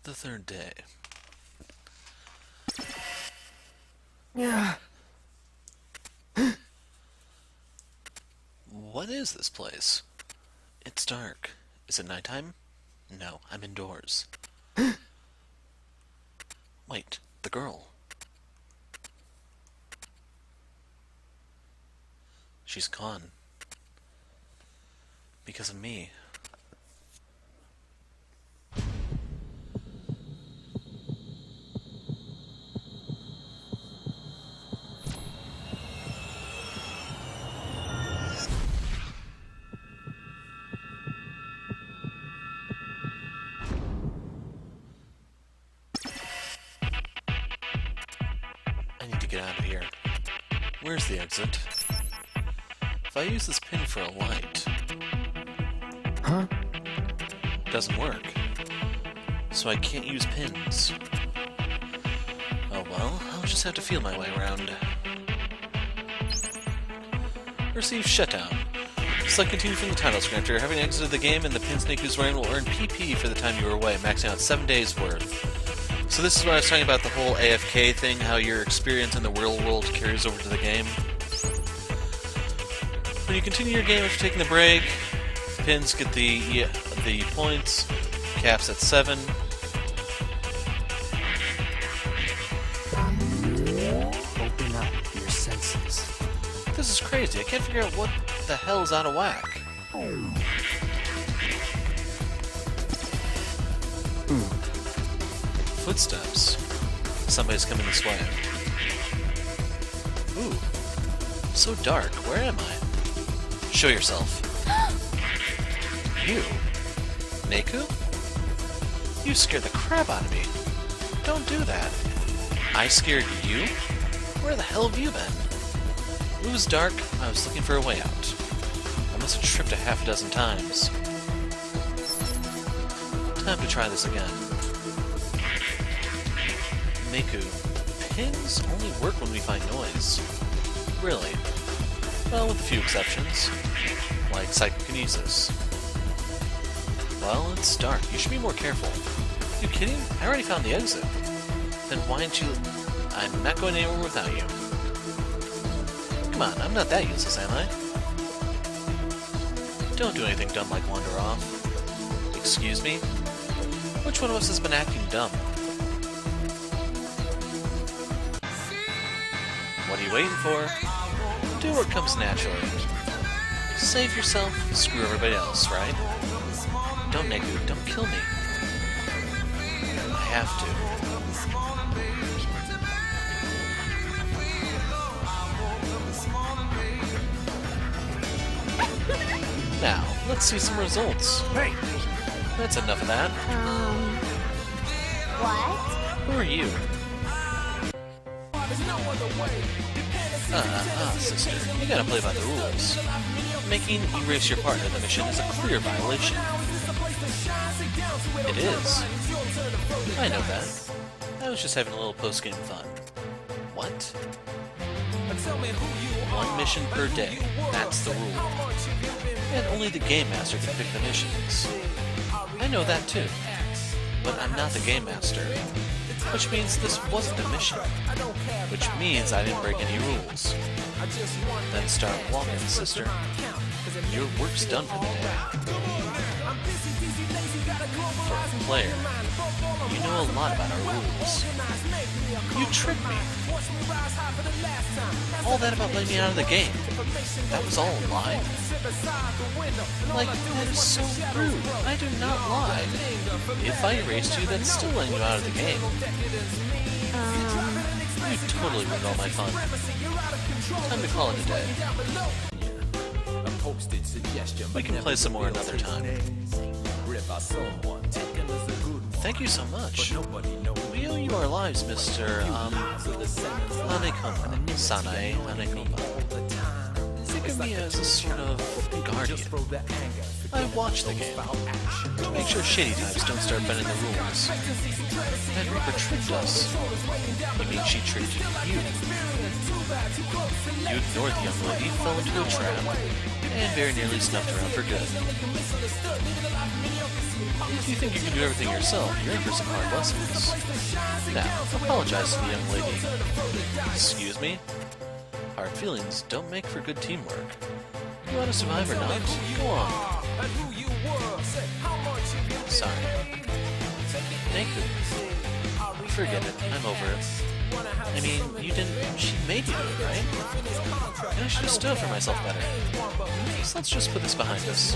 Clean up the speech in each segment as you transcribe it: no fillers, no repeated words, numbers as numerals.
The third day. Yeah. What is this place? It's dark. Is it nighttime? No, I'm indoors. Wait, the girl. She's gone. Because of me. I need to get out of here. Where's the exit? If I use this pin for a light... Huh? Doesn't work. So I can't use pins. Oh well, I'll just have to feel my way around. Receive shutdown. Select continue from the title screen. After having exited the game and the pins Neku's wearing will earn PP for the time you were away, maxing out 7 days worth. So this is what I was talking about, the whole AFK thing, how your experience in the real world carries over to the game. When you continue your game after taking a break, pins get the points, caps at 7. Open up your senses. This is crazy, I can't figure out what the hell's out of whack. Footsteps. Somebody's coming this way. Ooh. So dark. Where am I? Show yourself. You? Neku? You scared the crap out of me. Don't do that. I scared you? Where the hell have you been? It was dark. I was looking for a way out. I must have tripped a half dozen times. Time to try this again. Neku, pins only work when we find noise. Really? Well, with a few exceptions. Like psychokinesis. Well, it's dark. You should be more careful. You kidding? I already found the exit. Then why aren't you... I'm not going anywhere without you. Come on, I'm not that useless, am I? Don't do anything dumb like wander off. Excuse me? Which one of us has been acting dumb? What are you waiting for? Do what comes naturally. Save yourself, screw everybody else, right? Don't, Neku, don't kill me. I have to. Now, let's see some results. Hey! That's enough of that. What? Who are you? Sister, you gotta play by the rules. Making erase your partner in the mission is a clear violation. It is. I know that. I was just having a little post-game fun. What? 1 mission per day. That's the rule. And only the Game Master can pick the missions. I know that too. But I'm not the Game Master. Which means this wasn't a mission. Which means I didn't break any rules. Then start walking, sister. Your work's done for the day. For a player, you know a lot about our rules. You tricked me. All that about letting me out of the game. That was all a lie? Like, that is so rude. I do not lie. If I erased you, that's still letting you out of the game. You totally ruined all my fun. Time to call it a day. We can play some more another time. Thank you so much. We owe you our lives, Mr. Hanekoma. Sanae Hanekoma. Think of me as a sort of guardian. I watch the game to make sure shady types don't start bending the rules. That Reaper tricked us. You mean she tricked you? You ignored the young lady, fell into a trap. and very nearly snuffed her out for good. If you think you can do everything yourself, you're in for some hard lessons. Now, apologize to the young lady. Excuse me? Hard feelings don't make for good teamwork. You want to survive or not? Go on. Sorry. Neku. Forget it. I'm over it. I mean, you didn't... She made you do it, right? And I should have stood up for myself better. So let's just put this behind us.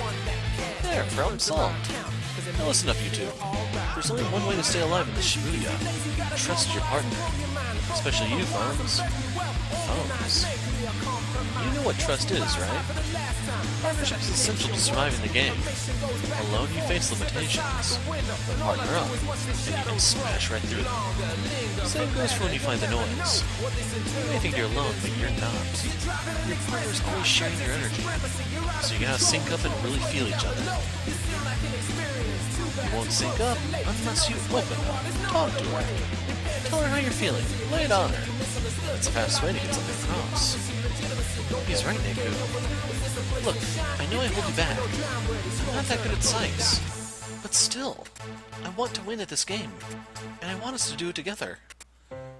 There, problem solved. Now listen up, you two. There's only one way to stay alive in this Shibuya. Trust your partner. Especially you, Phones. Phones. You know what trust is, right? Partnership is essential to surviving the game. Alone, you face limitations. But partner up, and you can smash right through them. Same goes for when you find the noise. You may think you're alone, but you're not. Your partner's always sharing your energy. So you gotta sync up and really feel each other. You won't sync up unless you open up. Talk to her. Tell her how you're feeling. Lay it on her. That's the fastest way to get something across. He's right, Neku. Look, I know I hold you back. I'm not that good at sights. But still, I want to win at this game. And I want us to do it together.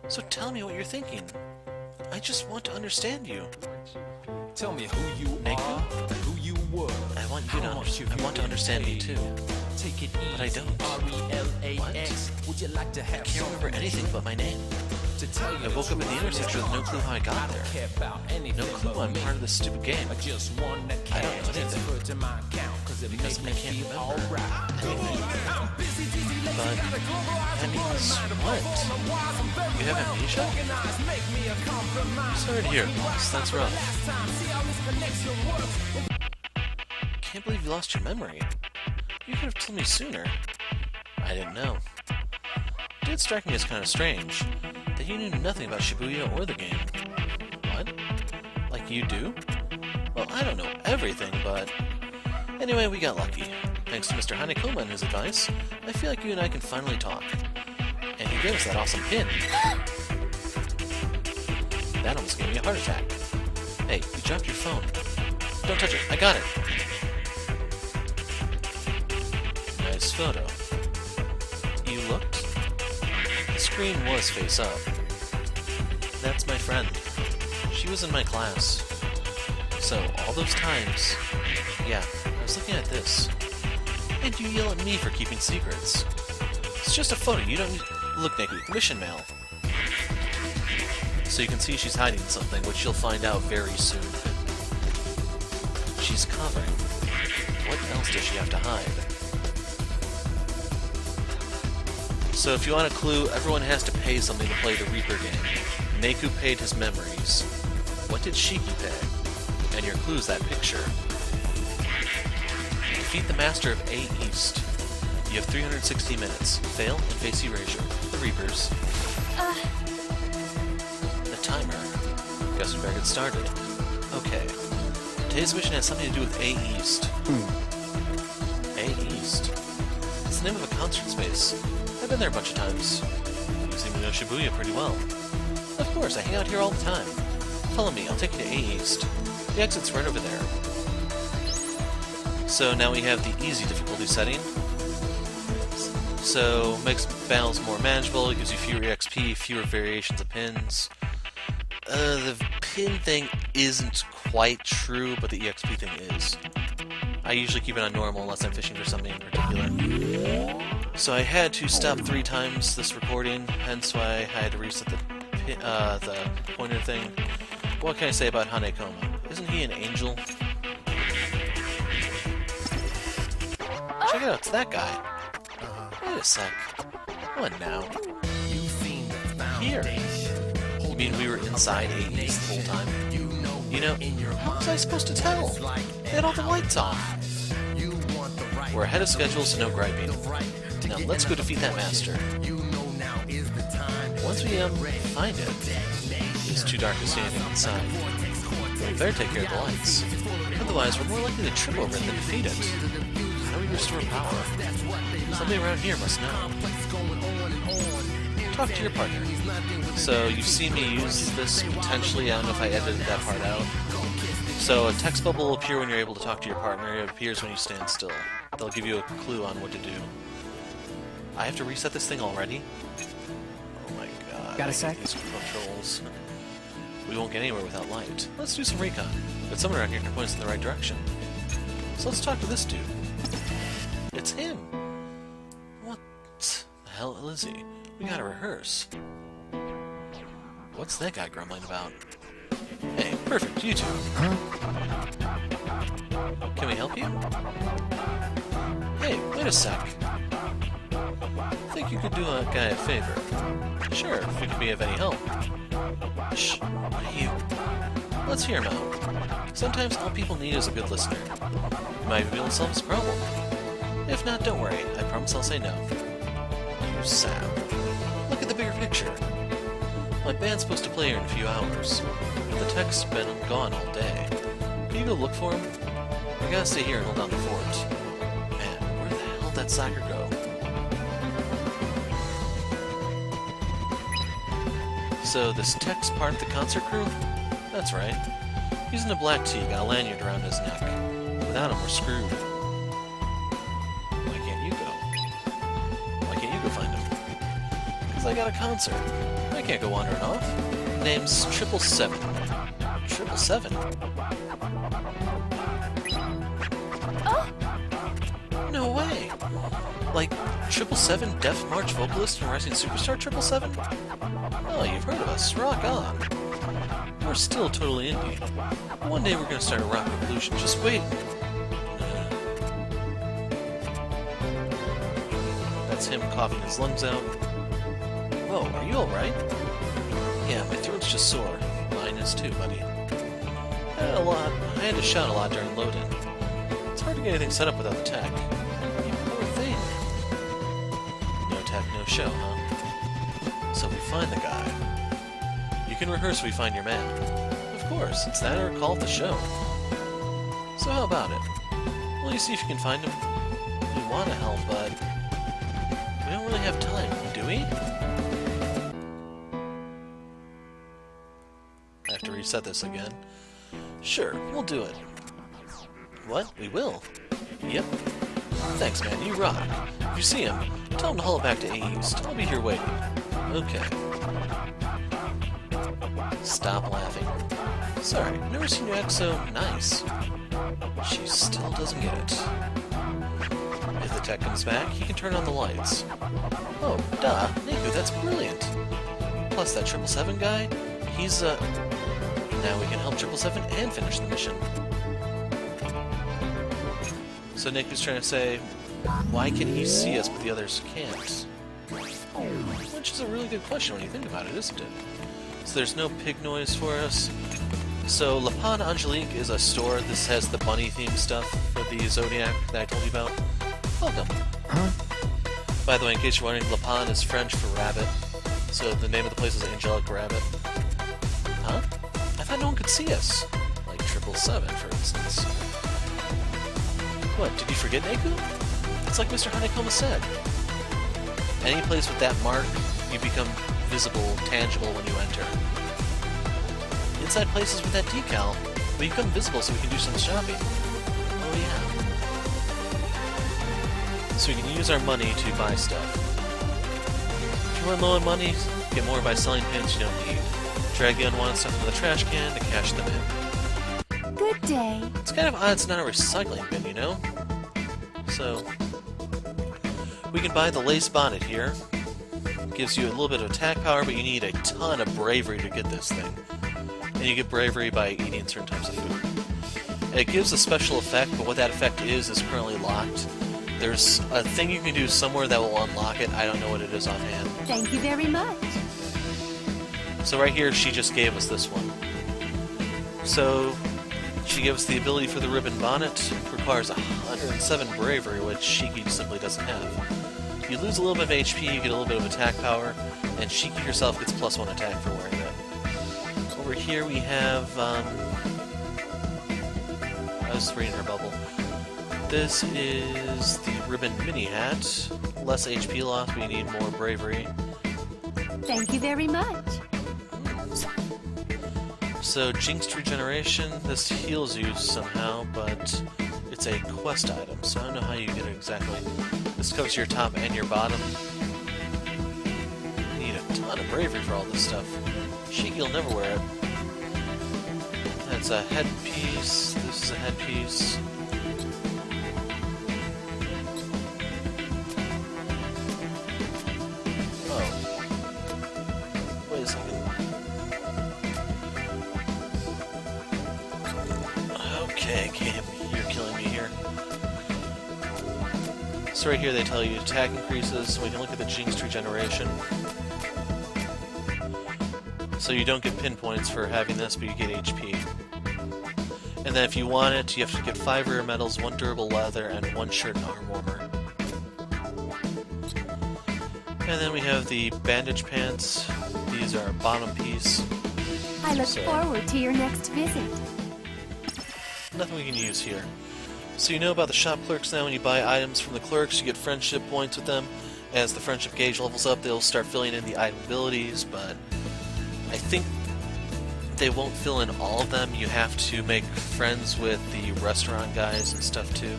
So tell me what you're thinking. I just want to understand you. Tell me who you Neku? are, who you were. I want you to understand me too. Take it But I don't. R-E-L-A-X. Would you like to have I can't remember anything but my name. to tell you I woke up in the intersection with no clue how I got there. care about anything No clue I'm part of this stupid game. I just want that I don't know cash anything. transferred to my account because it Because makes I me can't feel remember alright. anything. But that means what? You have amnesia? Sorry to hear, boss. That's rough. Can't believe you lost your memory. You could have told me sooner. I didn't know. It did strike me as kind of strange that you knew nothing about Shibuya or the game. What? Like you do? Well, I don't know everything, but... Anyway, we got lucky. Thanks to Mr. Hanekoma and his advice, I feel like you and I can finally talk. And he gave us that awesome pin. That almost gave me a heart attack. Hey, you dropped your phone. Don't touch it. I got it. Nice photo. You looked? The screen was face up. That's my friend. She was in my class. So, all those times... Yeah, I was looking at this. And you yell at me for keeping secrets. It's just a photo, you don't need... Look, Neku, mission mail. So you can see she's hiding something, which you'll find out very soon. She's covering. What else does she have to hide? So if you want a clue, everyone has to pay something to play the Reaper game. Neku paid his memories. What did Shiki pay? And your clue's that picture. Defeat the master of A East. You have 360 minutes. Fail and face erasure. The Reapers. The timer. Guess we better get started. Okay. Today's mission has something to do with A East. A East? It's the name of a concert space. I've been there a bunch of times. You seem to know Shibuya pretty well. Of course, I hang out here all the time. Follow me, I'll take you to A East. The exit's right over there. So now we have the easy difficulty setting. So makes battles more manageable, gives you fewer XP, fewer variations of pins. The pin thing isn't quite true, but the EXP thing is. I usually keep it on normal unless I'm fishing for something in particular. So I had to stop 3 times this recording, hence why I had to reset the pointer thing. What can I say about Hanekoma? Isn't he an angel? Check it out, it's that guy. Wait a sec. What now? Here. You mean we were inside A East the whole time? You know, how was I supposed to tell? They had all the lights off. We're ahead of schedule, so no griping. Now let's go defeat that master. Once we, find it, it's too dark to see anything inside. We better take care of the lights. Otherwise, we're more likely to trip over it than defeat it. How do we restore power? Somebody around here must know. Talk to your partner. So, you've seen me use this potentially, I don't know if I edited that part out. So a text bubble will appear when you're able to talk to your partner. It appears when you stand still. They'll give you a clue on what to do. I have to reset this thing already? Oh my god. Got a I hate sec? these controls. We won't get anywhere without light. Let's do some recon. But someone around here can point us in the right direction. So let's talk to this dude. It's him! What the hell is he? We gotta rehearse. What's that guy grumbling about? Hey, perfect, you two. Huh? Can we help you? Hey, wait a sec. Think you could do a guy a favor? Sure, if we could be of any help. Shh, not you. Let's hear him out. Sometimes all people need is a good listener. You might be able to solve his problem. If not, don't worry. I promise I'll say no. You sound. Look at the bigger picture. My band's supposed to play here in a few hours. The tech's been gone all day. Can you go look for him? We gotta stay here and hold down the fort. Man, where the hell did that sacker go? So this tech's part of the concert crew? That's right. He's in a black tee, got a lanyard around his neck. Without him, we're screwed. Why can't you go? Why can't you go find him? Because I got a concert. I can't go wandering off. Name's 777. 777? Oh! No way! Like, 777 Deaf March vocalist and rising superstar 777? Oh, you've heard of us. Rock on. We're still totally indie. One day we're gonna start a rock revolution. Just wait. That's him coughing his lungs out. Whoa, are you alright? Yeah, my throat's just sore. Mine is too, buddy. I had to shout a lot during load-in. It's hard to get anything set up without the tech. You poor thing. No tech, no show, huh? So we find the guy. You can rehearse we find your man. Of course, it's that or call it the show. So how about it? Will you see if you can find him? We want to help, but we don't really have time, do we? I have to reset this again. Sure, we'll do it. What? We will? Yep. Thanks, man. You rock. If you see him, tell him to haul it back to A East. I'll be here waiting. Okay. Stop laughing. Sorry, never seen you act so nice. She still doesn't get it. If the tech comes back, he can turn on the lights. Oh, duh. Neku, that's brilliant. Plus that 777 guy, he's, now we can help 777 and finish the mission. So Neku's trying to say, why can he see us but the others can't? Which is a really good question when you think about it, isn't it? So there's no pig noise for us. So La Pan Angelique is a store. This has the bunny theme stuff for the Zodiac that I told you about. Welcome. Huh? By the way, in case you're wondering, La Pan is French for rabbit. So the name of the place is Angelic Rabbit. Huh? I thought no one could see us. Like 777, for instance. What, did you forget Neku? It's like Mr. Hanekoma said. Any place with that mark, you become visible, tangible when you enter. Inside places with that decal, we become visible so we can do some shopping. Oh yeah. So we can use our money to buy stuff. If you run low on money, get more by selling pins you don't need. Drag the unwanted stuff into the trash can to cash them in. Good day. It's kind of odd it's not a recycling bin, you know? So, we can buy the lace bonnet here. Gives you a little bit of attack power, but you need a ton of bravery to get this thing. And you get bravery by eating certain types of food. It gives a special effect, but what that effect is currently locked. There's a thing you can do somewhere that will unlock it. I don't know what it is offhand. Thank you very much. So right here, she just gave us this one. So, she gives us the ability for the ribbon bonnet. Requires 107 bravery, which Shiki simply doesn't have. You lose a little bit of HP, you get a little bit of attack power, and Shiki herself gets +1 attack for wearing it. Over here we have, I was reading her bubble. This is the ribbon mini hat. Less HP loss, but you need more bravery. Thank you very much. So, Jinxed Regeneration, this heals you somehow, but it's a quest item, so I don't know how you get it exactly. This covers your top and your bottom. You need a ton of bravery for all this stuff. Shiki will never wear it. That's a headpiece, this is a headpiece. Oh. Wait a second. Okay, game, you're killing me here. So right here they tell you attack increases, so we can look at the Jinxed Regeneration. So you don't get pinpoints for having this, but you get HP. And then if you want it, you have to get 5 rare metals, 1 durable leather, and 1 shirt and arm warmer. And then we have the bandage pants. These are a bottom piece. I look forward to your next visit. Nothing we can use here. So you know about the shop clerks now. When you buy items from the clerks, you get friendship points with them. As the friendship gauge levels up, they'll start filling in the item abilities, but I think they won't fill in all of them. You have to make friends with the restaurant guys and stuff too.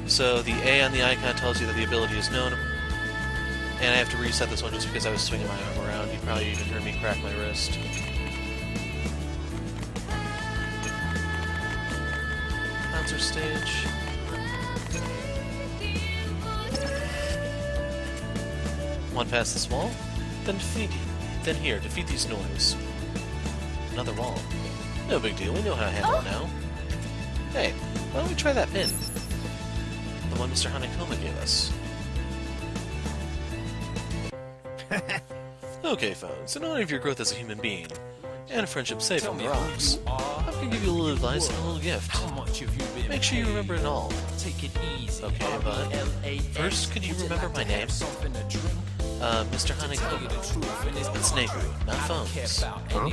So the A on the icon tells you that the ability is known. And I have to reset this one just because I was swinging my arm around. You probably even heard me crack my wrist. Concert stage. One past this wall, then defeat these noise. Another wall. No big deal, we know how to handle it now. Hey, why don't we try that pin? The one Mr. Hanekoma gave us. Okay, phones, in honor of your growth as a human being, and a friendship safe from the rocks, I can give you a little advice and a little gift. Make sure you remember it all. Okay, but first, could you remember my name? Mr. Hanekoma. It's Neku, not phones. Huh?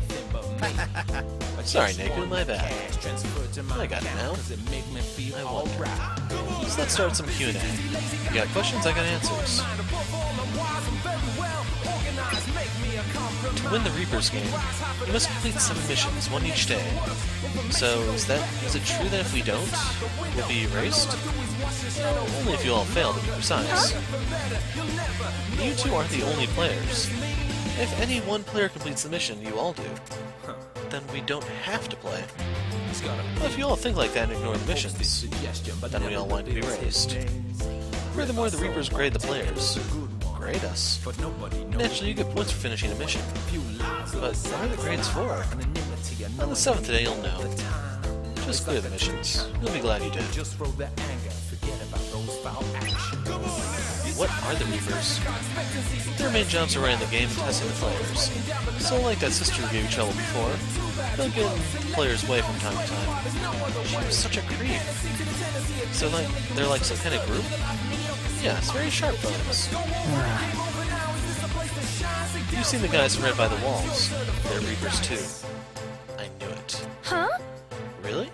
Sorry, Neku, my bad. I got it now. I wonder. So let's start some Q&A. You got questions, I got answers. To win the Reaper's game, you must complete 7 missions, 1 each day. So, is it true that if we don't, we'll be erased? Only if you all fail, to be precise. You two aren't the only players. If any one player completes the mission, you all do. Then we don't have to play. But if you all think like that and ignore the missions, then we all want to be erased. Furthermore, the Reapers grade the players. Grade us. Naturally, you get points for finishing a mission. But what are the grades for? On the 7th day, you'll know. Just clear the missions. You'll be glad you did. What are the Reapers? Their main jobs are running the game and testing the players. So like that sister who gave you trouble before, they'll get players away from time to time. She was such a creep. So they're like some kind of group? Yes, very sharp fellows. You've seen the guys who read by the walls. They're Reapers too. I knew it. Huh? Really?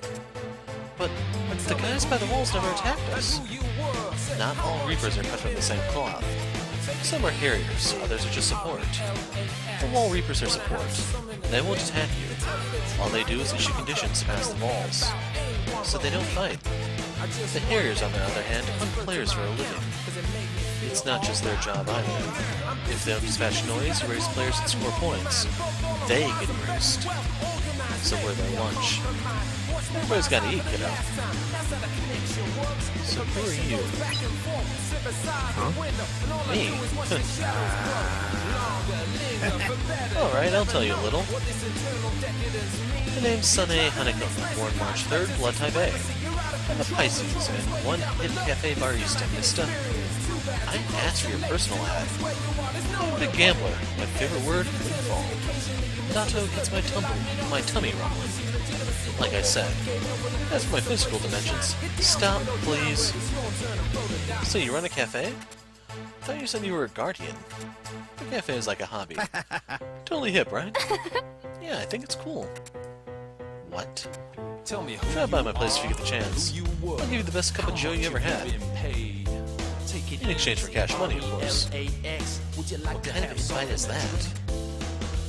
But the guys by the walls never attacked us. Not all Reapers are cut from the same cloth. Some are carriers, others are just support. The wall Reapers are support. They won't attack you. All they do is issue conditions to pass the walls. So they don't fight. The Harriers, on the other hand, hunt players for a living. It's not just their job either. If they don't dispatch noise, erase players and score points, they get erased. So we're their lunch. Everybody's gotta eat, kiddo. So who are you? Huh? Me? Alright, I'll tell you a little. The name's Sane Hanekoma, born March 3rd, blood type A. I'm a Pisces and one hidden cafe barista, mister. I didn't ask for your personal ad. I'm a big gambler. My favorite word, windfall. Natto gets my tummy rumbling. Like I said, as for my physical dimensions, stop, please. So you run a cafe? I thought you said you were a guardian. The cafe is like a hobby. Totally hip, right? Yeah, I think it's cool. What? Tell me Drop by my place if you get the chance. I'll give you the best cup of joe you ever had. In exchange for cash money, of course. What kind of invite is that?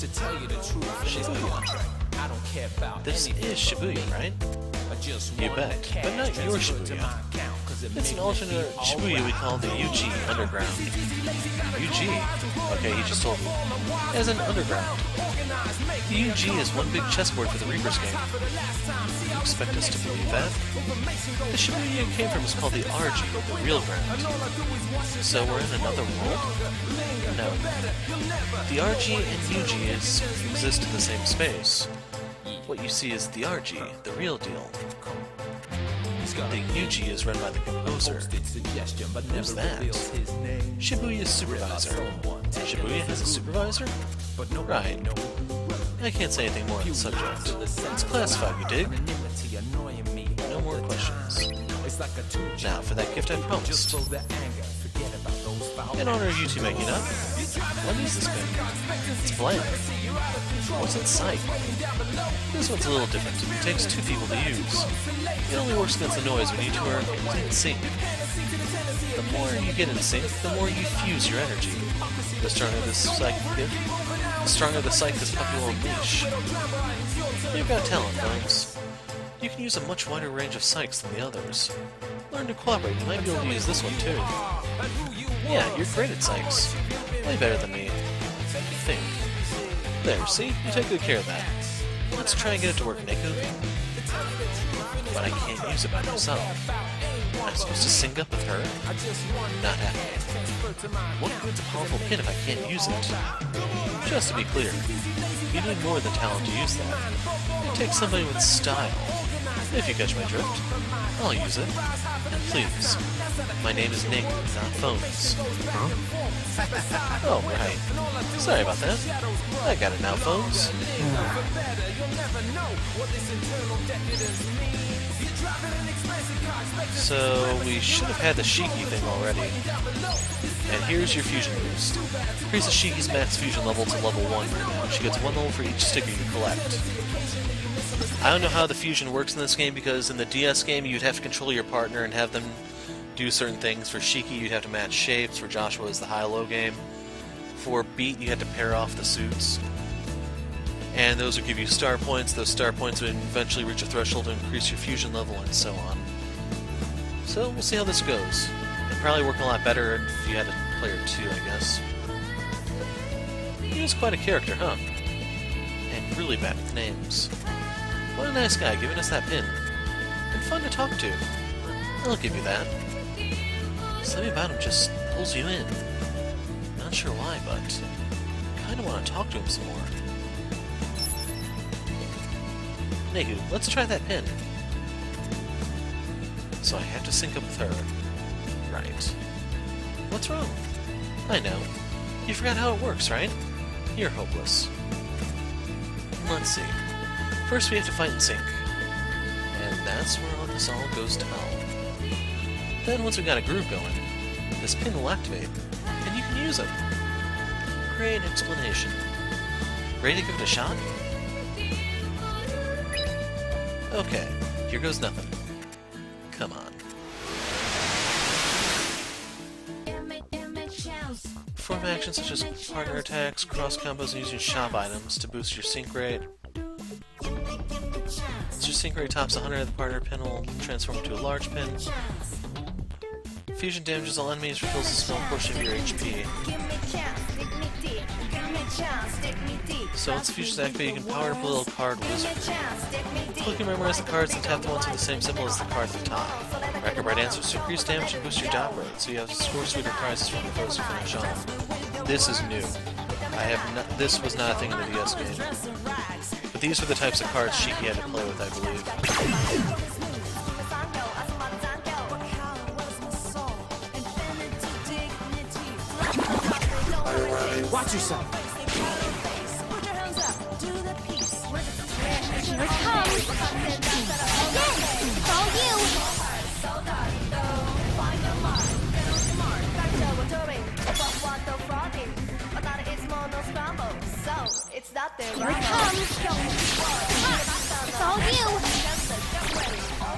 to tell you the truth, Shibuya. I don't care about This anything is Shibuya, right? I just You want bet, the cash but not your transferred to Shibuya. my account, 'cause it It's an makes me alternate feel Shibuya we alright. call the UG Underground. UG? Okay, he just told me. As an underground. The UG is one big chessboard for the Reapers game. You expect us to believe that? The Shibuya you came from is called the RG, the real ground. So we're in another world? No. The RG and UG exist in the same space. What you see is the RG, the real deal. The UG is run by the composer. Suggestion, but Who's never that? reveals his name. Shibuya's supervisor. Shibuya has a supervisor? But nobody Right. knows. I can't say anything more on the subject. It's classified, you dig? Anonymity annoying me No all more the questions. time. It's like a two-job. Now, for that gift I Just promised. for the anger, forget about those foul In honor of you two making up, what is this pen? It's blank. What's it psych? This one's a little different. It takes two people to use. It only works against the noise when you two are in sync. The more you get in sync, the more you fuse your energy. The stronger the psych the stronger the psych this puppy will unleash. You've got talent, folks. You can use a much wider range of psychs than the others. Learn to cooperate. You might be able to use this one too. Yeah, you're great at psychs. Way better than me. I think. There, see? You take good care of that. Let's try and get it to work, Neku. But I can't use it by myself. I'm supposed to sync up with her? Not happening. What good's a powerful pin if I can't use it? Just to be clear, you need more than talent to use that. It takes somebody with style. If you catch my drift, I'll use it. And please, my name is Neku, not Phones. Huh? Oh, right. Sorry about that. I got it now, Phones. So, we should have had the Shiki thing already. And here's your fusion boost. Increase the Shiki's max fusion level to level 1 right now. She gets 1 level for each sticker you collect. I don't know how the fusion works in this game because in the DS game you'd have to control your partner and have them do certain things. For Shiki you'd have to match shapes, for Joshua is the high-low game. For Beat you had to pair off the suits. And those would give you star points. Those star points would eventually reach a threshold to increase your fusion level and so on. So we'll see how this goes. It'd probably work a lot better if you had a player 2, I guess. He was quite a character, huh? And really bad with names. What a nice guy giving us that pin. And fun to talk to. I'll give you that. Something about him just pulls you in. Not sure why, but kinda want to talk to him some more. Neku, let's try that pin. So I have to sync up with her. Right. What's wrong? I know. You forgot how it works, right? You're hopeless. Let's see. First we have to fight in sync. And that's where all this all goes to hell. Then once we've got a groove going, this pin will activate, and you can use it. Great explanation. Ready to give it a shot? Okay, here goes nothing. Come on. Perform actions such as partner attacks, cross combos, and using shop items to boost your sync rate. Once your sync rate tops 100, the partner pin will transform into a large pin. Fusion damages all enemies, refills a small portion of your HP. So once the fusion is activated, you can power up a little card wizard. Click and memorize the cards and tap the ones with the same symbol as the card at the top. Rack up right answers to increase damage and boost your dot rate, so you have to score sweeter prizes from the foes to finish off. This is new. This was not a thing in the DS game. But these were the types of cards Shiki had to play with, I believe. Watch yourself. Here it comes. Yes, it's all you. Here it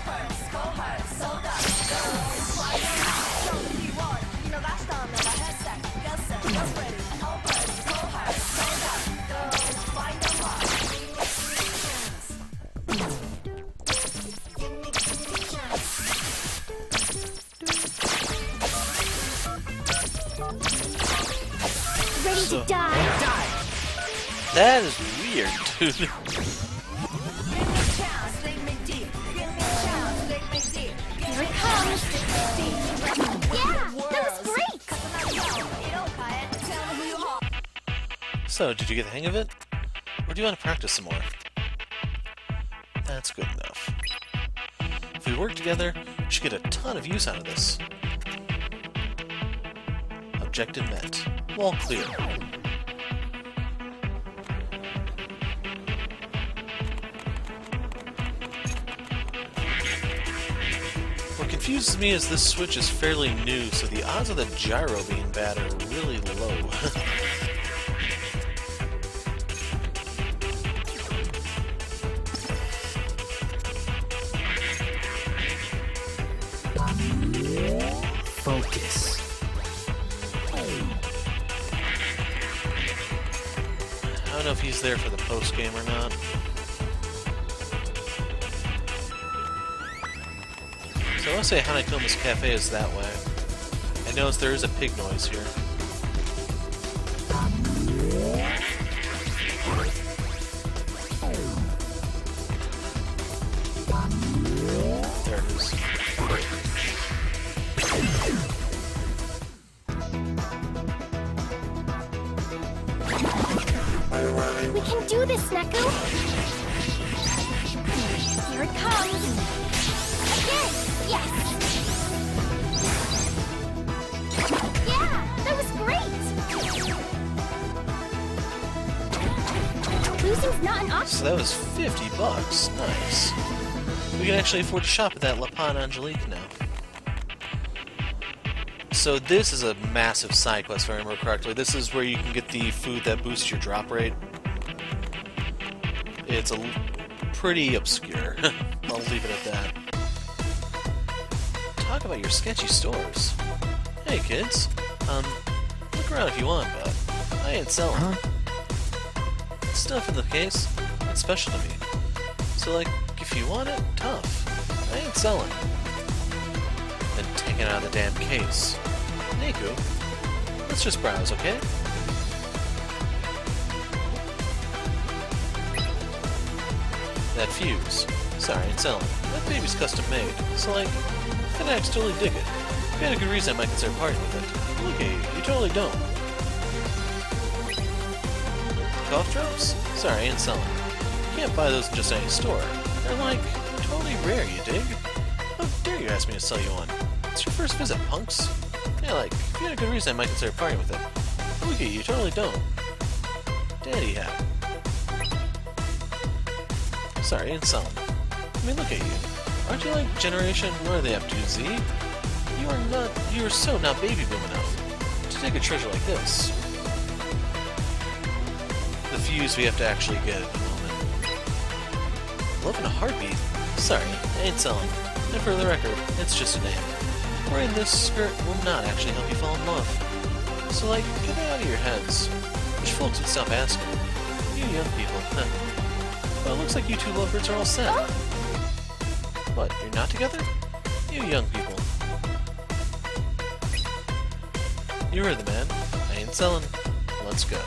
comes. It's all you. ready So- to die. Die! That is weird, dude. Here it comes. Yeah, that was great. So, did you get the hang of it? Or do you want to practice some more? That's good enough. If we work together, we should get a ton of use out of this. Objective met. Wall clear. What confuses me is this switch is fairly new, so the odds of the gyro being bad are really low. Focus. I don't know if he's there for the post-game or not. So I want to say Hanekoma's Cafe is that way. I notice there is a pig noise here. There it is. We can do this, Neku. Here it comes. Again. Yes. Yeah, that was great. Losing's not an option. So that was $50. Nice. We can actually afford to shop at that La Pan Angelique now. So this is a massive side quest, if I remember correctly. This is where you can get the food that boosts your drop rate. It's pretty obscure. I'll leave it at that. Talk about your sketchy stores. Hey kids, look around if you want, but I ain't selling. Stuff in the case, it's special to me. So like, if you want it, tough. I ain't selling. Then take it out of the damn case. Neku, let's just browse, okay? That fuse. Sorry, I ain't selling. That baby's custom made. So like, Fanatics totally dig it. If you had a good reason, I might consider parting with it. Look at you, you totally don't. Cough drops? Sorry, I ain't selling. You can't buy those in just any store. They're like, totally rare, you dig? How dare you ask me to sell you one? It's your first visit, punks. Yeah, like, if you had a good reason, I might consider parting with it. Look at you, totally don't. Daddy hat. Sorry, I ain't selling. I mean, look at you. Aren't you like Generation, what are they up to, Z? You are so not baby boom enough to take a treasure like this. The fuse we have to actually get at the moment. Love in a heartbeat? Sorry, I ain't selling. And for the record, it's just a name. Wearing this skirt will not actually help you fall in love. So like, get it out of your heads. Wish folks would stop asking. You young people, Well, it looks like you two lovebirds are all set. What, you're not together? You young people. You heard the man. I ain't selling. Let's go.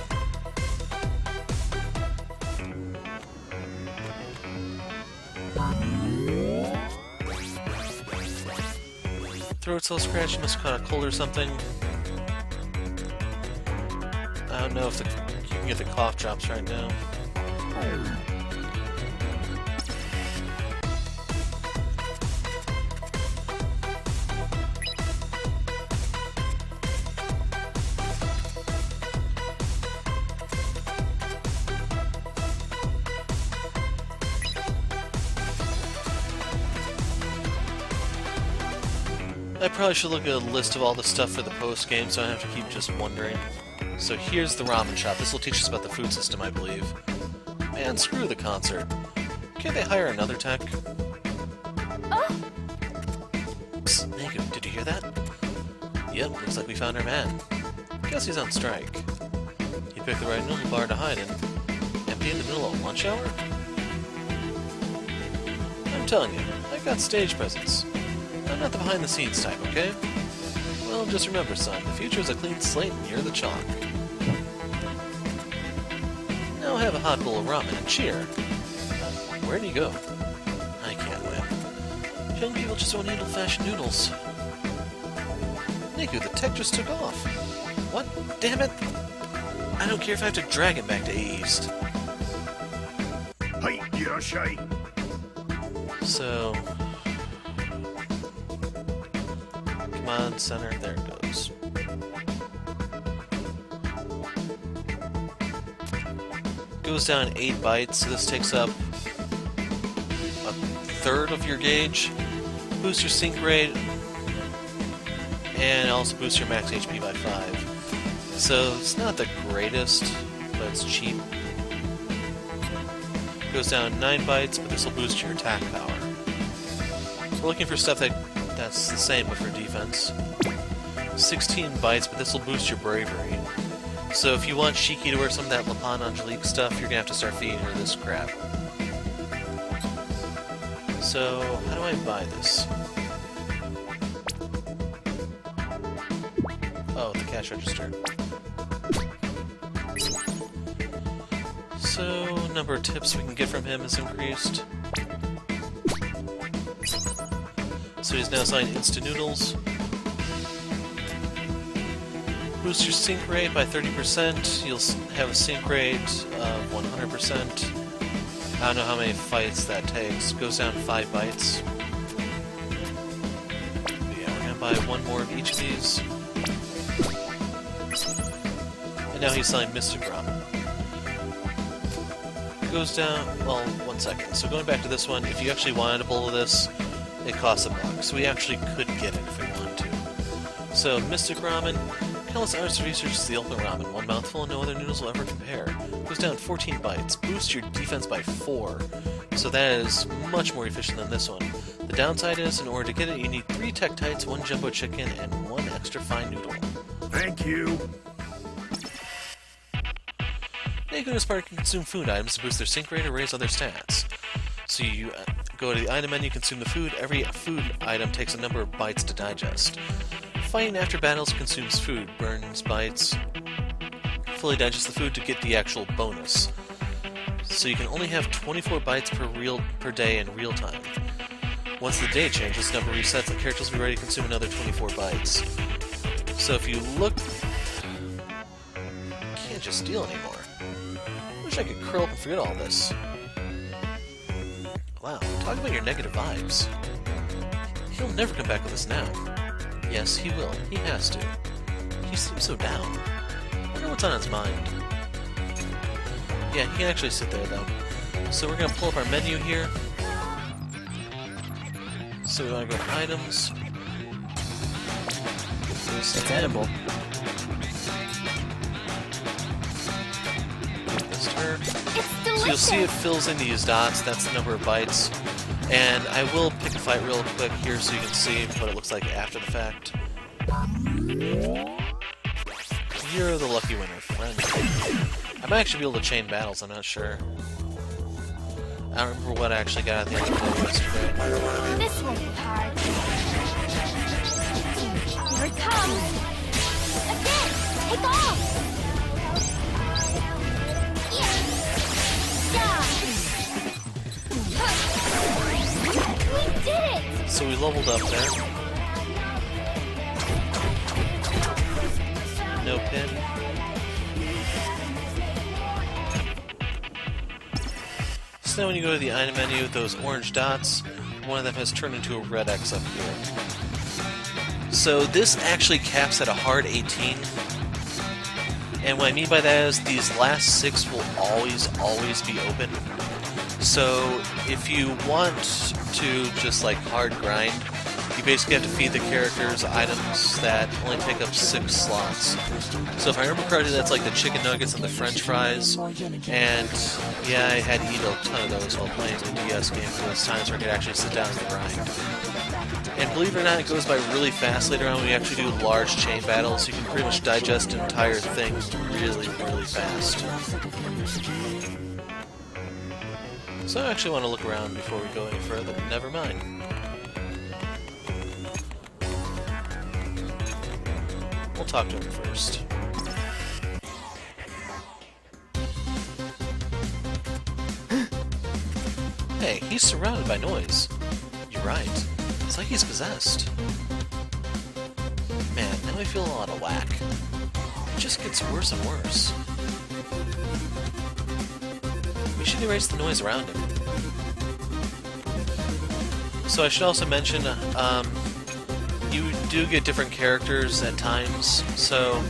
Throat's all scratched, must have caught a cold or something. I don't know if you can get the cough drops right now. I probably should look at a list of all the stuff for the post-game so I don't have to keep just wondering. So here's the ramen shop. This will teach us about the food system, I believe. Man, screw the concert. Can't they hire another tech? Psst, Neku, did you hear that? Yep, looks like we found our man. Guess he's on strike. He picked the right noodle bar to hide in. Empty in the middle of lunch hour? I'm telling you, I got stage presence. I'm not the behind-the-scenes type, okay? Well, just remember, son, the future is a clean slate and you're the chalk. a hot bowl of ramen and cheer. Where do you go? I can't win. Young people just want old-fashioned noodles. Neku, the tech just took off. What? Damn it! I don't care if I have to drag it back to East. Hey, Yoshi. So... Come on, center. There it goes. Goes down 8 bytes, so this takes up a third of your gauge. Boosts your sync rate, and also boosts your max HP by 5. So it's not the greatest, but it's cheap. Goes down 9 bytes, but this will boost your attack power. We're looking for stuff that's the same but for defense. 16 bytes, but this will boost your bravery. So if you want Shiki to wear some of that Lapin Angelique stuff, you're gonna have to start feeding her this crap. So, how do I buy this? Oh, the cash register. So, number of tips we can get from him is increased. So he's now selling instant noodles. Boost your sync rate by 30%. You'll have a sync rate of 100%. I don't know how many fights that takes. Goes down 5 bytes. Yeah, we're gonna buy 1 more of each of these. And now he's selling Mystic Ramen. Goes down, well, 1 second. So going back to this one, if you actually wanted a bowl of this, it costs $1. So we actually could get it if we wanted to. So Mystic Ramen, countless hours of research is the ultimate ramen. One mouthful and no other noodles will ever compare. Goes down 14 bytes. Boosts your defense by 4. So that is much more efficient than this one. The downside is, in order to get it, you need 3 Tektites, 1 Jumbo Chicken, and 1 extra fine noodle. Thank you. Neku is part of consume food items to boost their sync rate or raise other stats. So you go to the item menu, consume the food. Every food item takes a number of bytes to digest. Fighting after battles consumes food, burns bytes. Fully digest the food to get the actual bonus. So you can only have 24 bytes per day in real time. Once the day changes, the number resets, the characters will be ready to consume another 24 bytes. So if you look... can't just steal anymore. Wish I could curl up and forget all this. Wow, talk about your negative vibes. He'll never come back with us now. Yes, he will. He has to. He seems so down. I wonder what's on his mind. Yeah, he can actually sit there, though. So we're going to pull up our menu here. So we want to go to items. It's edible. This turn. It's So delicious. you'll see it fills in these dots. That's the number of bytes. And I will pick a fight real quick here so you can see what it looks like after the fact. You're the lucky winner, friend. I might actually be able to chain battles, I'm not sure. I don't remember what I actually got at the end of the day yesterday. This won't be hard. Here it comes. Again! Take off! Yeah! We did it! So we leveled up there. No pin. So now when you go to the item menu, those orange dots, one of them has turned into a red X up here. So this actually caps at a hard 18. And what I mean by that is these last 6 will always be open. So if you want to just like hard grind, you basically have to feed the characters items that only take up 6 slots. So if I remember correctly, that's like the chicken nuggets and the french fries. And yeah, I had to eat a ton of those while playing the DS game for those times where I could actually sit down and grind. And believe it or not, it goes by really fast later on when we actually do large chain battles. You can pretty much digest an entire thing really fast. So I actually want to look around before we go any further. Never mind. We'll talk to him first. Hey, he's surrounded by noise. You're right. It's like he's possessed. Man, now I feel a lot of whack. It just gets worse and worse. We should erase the noise around him. So I should also mention, you do get different characters at times, so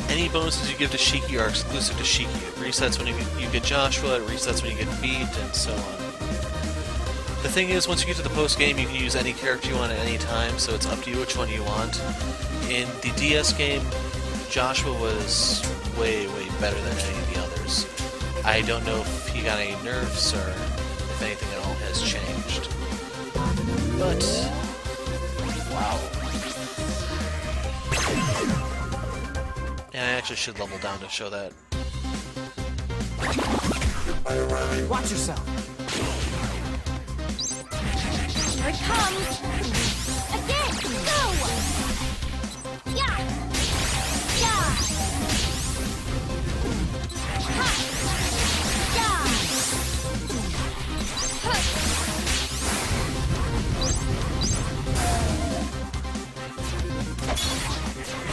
any bonuses you give to Shiki are exclusive to Shiki. It resets when you get Joshua, it resets when you get Beat, and so on. The thing is, once you get to the post-game, you can use any character you want at any time, so it's up to you which one you want. In the DS game, Joshua was way, way better than any of the others. I don't know if he got any nerfs or if anything at all has changed. But, wow. And I actually should level down to show that. Watch yourself. Here it comes! Again! Go! Yeah! Yeah! Ha! Yeah! Huh.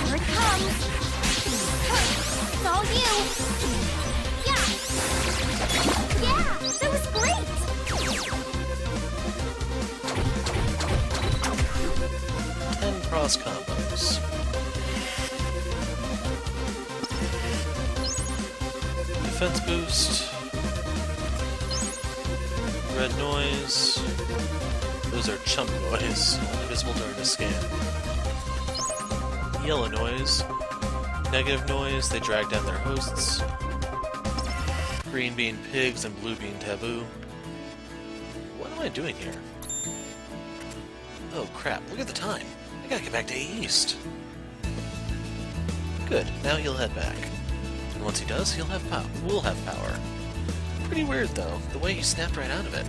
Here it comes! Huh. It's all you! Yeah! Yeah! That was great! Cross combos. Defense boost. Red noise. Those are chump noise, only visible during the scan. Yellow noise. Negative noise, they drag down their hosts. Green bean pigs and blue bean taboo. What am I doing here? Oh crap, look at the time. I gotta get back to East. Good, now he'll head back. And once he does, we'll have power. Pretty weird, though, the way he snapped right out of it.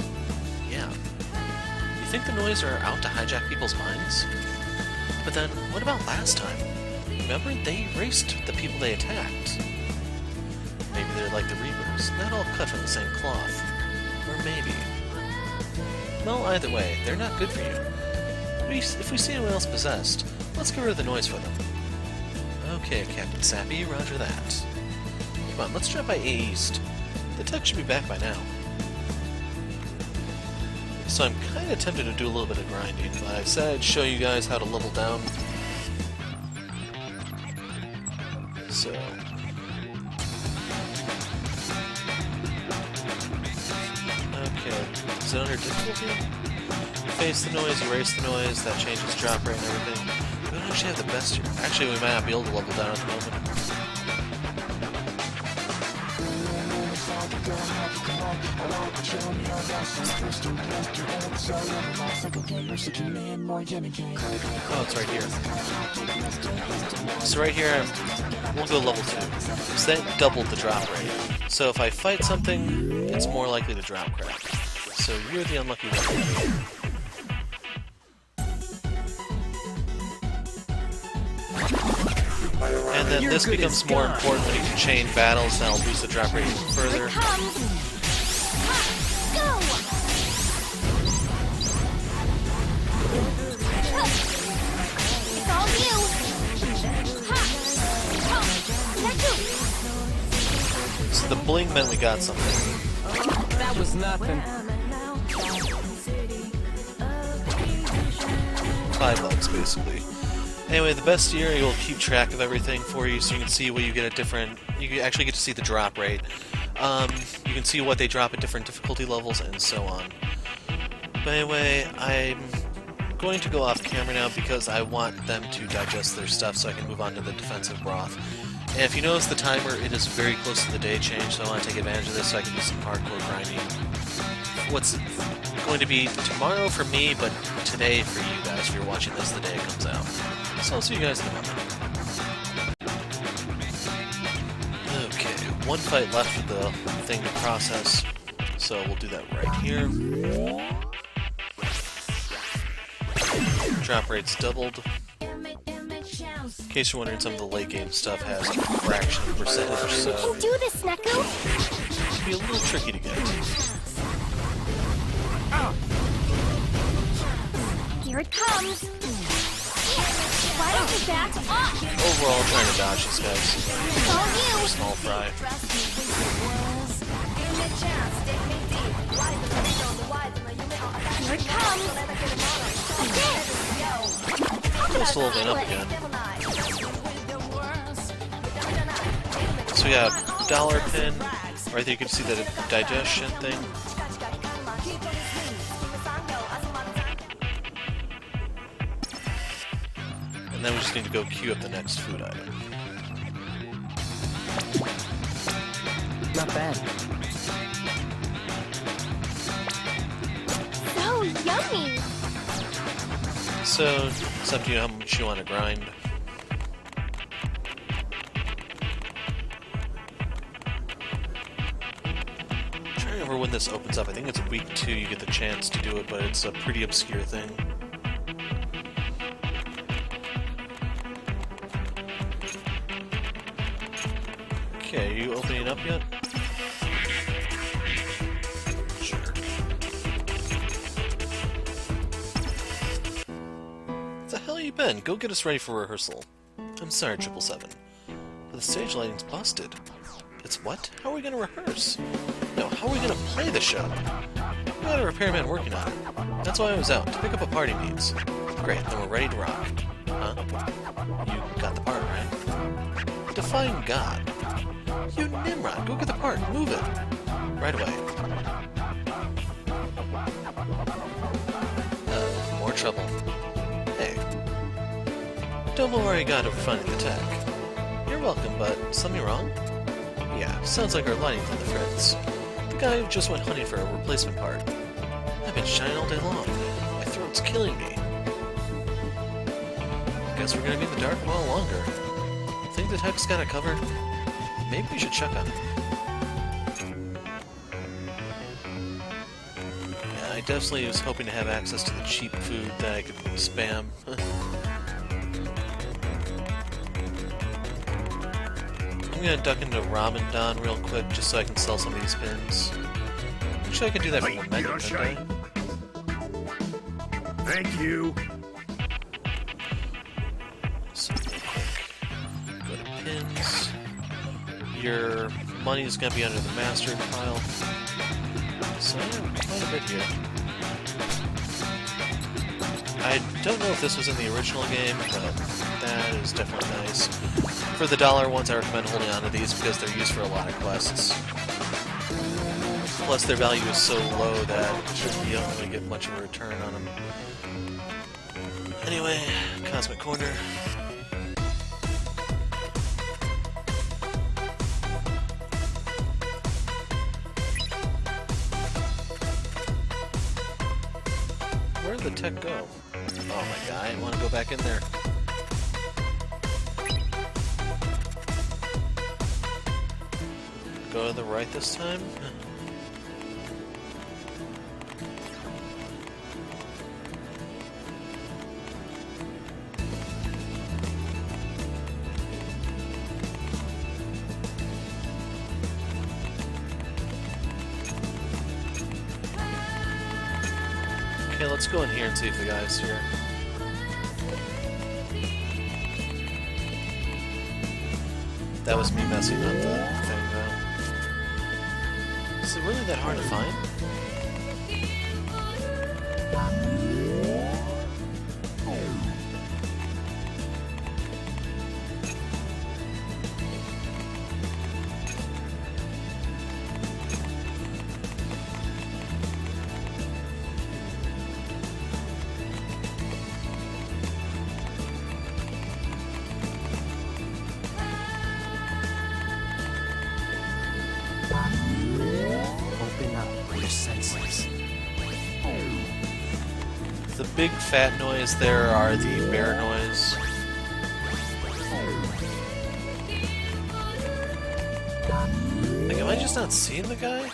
Yeah. You think the noise are out to hijack people's minds? But then, what about last time? Remember, they erased the people they attacked. Maybe they're like the Reapers, not all cut from the same cloth. Or maybe. Well, either way, they're not good for you. If we see anyone else possessed, let's get rid of the noise for them. Okay, Captain Sappy, roger that. Come on, let's drop by A East. The tech should be back by now. So I'm kinda tempted to do a little bit of grinding, but I said I'd show you guys how to level down. So... okay, is it under difficulty? Face the noise, erase the noise, that changes drop rate and everything. We don't actually have the best here. Actually, we might not be able to level down at the moment. Oh, it's right here. So right here, we'll go level 2. So that doubled the drop rate. So if I fight something, it's more likely to drop crap. So you're the unlucky one. And then this becomes more important when you can chain battles, and that'll boost the drop rate even further. It's all you! Neku! So the bling meant we got something. That was nothing. 5 bucks, basically. Anyway, the best year, you'll keep track of everything for you, so you can see what you get at different... You can actually get to see the drop rate. You can see what they drop at different difficulty levels, and so on. But anyway, I'm going to go off camera now because I want them to digest their stuff so I can move on to the defensive broth. And if you notice the timer, it is very close to the day change, so I want to take advantage of this so I can do some hardcore grinding. What's going to be tomorrow for me, but today for you guys if you're watching this the day it comes out. So I'll see you guys in a moment. Okay, one fight left for the thing to process, so we'll do that right here. Drop rate's doubled. In case you're wondering, some of the late game stuff has a fraction of percentage, so You can do this, Neku! it can be a little tricky to get. it comes. Why don't you back off? Overall, trying to dodge these guys. All you. Small fry. Here it comes. Just holding up again. So we got dollar pin. Right there you can see the digestion thing. And then we just need to go queue up the next food item. Not bad. So yummy. So, it's up to you how much you want to grind. I'm trying to remember when this opens up. I think it's week 2 you get the chance to do it, but it's a pretty obscure thing. Okay, are you opening up yet? Sure. Where the hell you been? Go get us ready for rehearsal. I'm sorry, 777. But the stage lighting's busted. It's what? How are we gonna rehearse? No, how are we gonna play the show? We got a repairman working on it. That's why I was out, to pick up what party needs. Great, then we're ready to rock. Huh? You got the part, right? Defying God. You Nimrod, go get the part, move it! Right away. More trouble. Hey. Don't worry, God, over finding the tech. You're welcome, but something wrong? Yeah, sounds like our lighting's on the fritz. The guy who just went hunting for a replacement part. I've been shining all day long. My throat's killing me. Guess we're gonna be in the dark a while longer. Think the tech's got it covered? Maybe we should check on it. Yeah, I definitely was hoping to have access to the cheap food that I could spam. I'm gonna duck into Ramen Don real quick just so I can sell some of these pins. Actually, I could do that for one mega, couldn't I? Thank you. So, real quick. Go to pins. Your money is going to be under the mastered pile. So I have quite a bit here. I don't know if this was in the original game, but that is definitely nice. For the dollar ones, I recommend holding on to these because they're used for a lot of quests. Plus, their value is so low that you don't really get much of a return on them. Anyway, Cosmic Corner. Where did the tech go? Oh my god, I didn't want to go back in there. Go to the right this time? Okay, let's go in here and see if the guy's here. That was me messing up the thing, though. Is it really that hard to find? Open up your senses. The big fat noise there are the bear noise. Like, am I just not seeing the guy?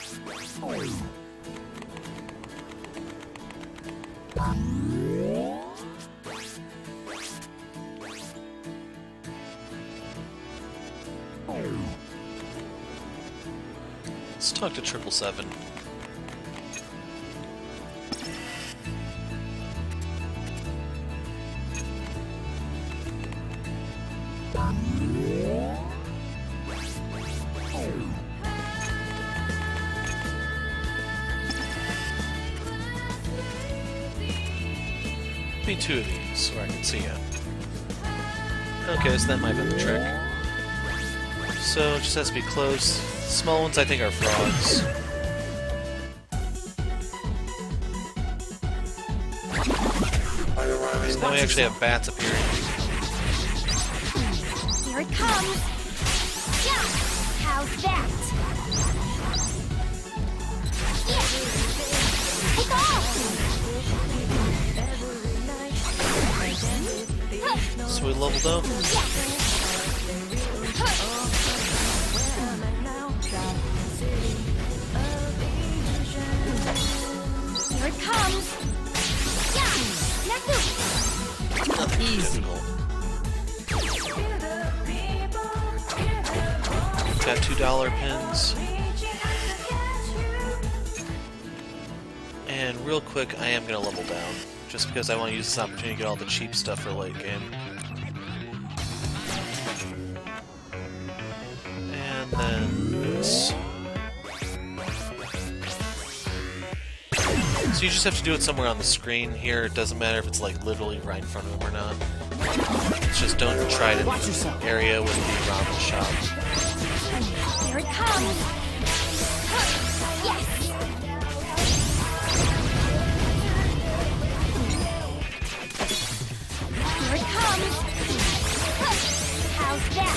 Let's talk to 777. be 2 of these, where I can see it. Okay, so that might be the trick. So, it just has to be close. Small ones I think are frogs. So now we actually have bats appearing. Here it comes. Yeah. How's that? Yeah. Take off. So we leveled up. Here it comes. Yeah. Neku. Nothing difficult. Got $2 pins. And real quick, I am going to level down. Just because I want to use this opportunity to get all the cheap stuff for late game. And then this. So you just have to do it somewhere on the screen here. It doesn't matter if it's like literally right in front of him or not. It's just don't try it in the area with the ramen shop. Here it comes. Yes. Here it comes. How's that?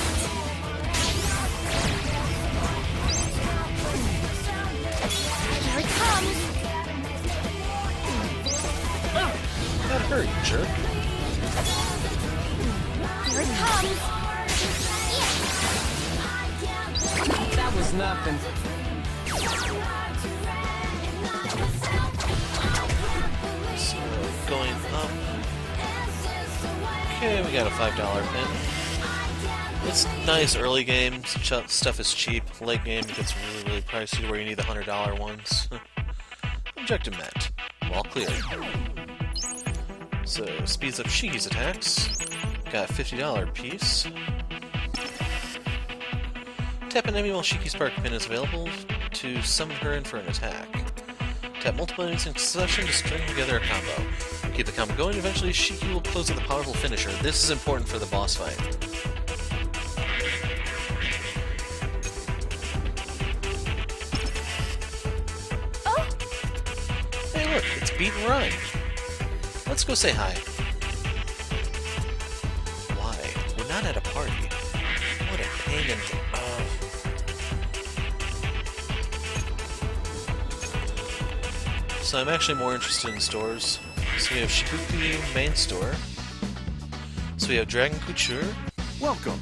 Here it comes. That hurt, you jerk. Here it comes. That was nothing. So, going up. Okay, we got a $5 pin. It's nice early game, stuff is cheap. Late game it gets really, really pricey where you need the $100 ones. Objective met. Wall clear. So, speeds up Shiki's attacks. Got a $50 piece. Tap an enemy while Shiki's spark pin is available to summon her in for an attack. Tap multiple enemies in succession to string together a combo. Keep the combo going, eventually Shiki will close with a powerful finisher. This is important for the boss fight. Oh, Hey look, it's Beat and Rhyme. Let's go say hi. Why? We're not at a party. What a pain in the... So I'm actually more interested in stores. So we have Shiki main store. So we have Dragon Couture. Welcome.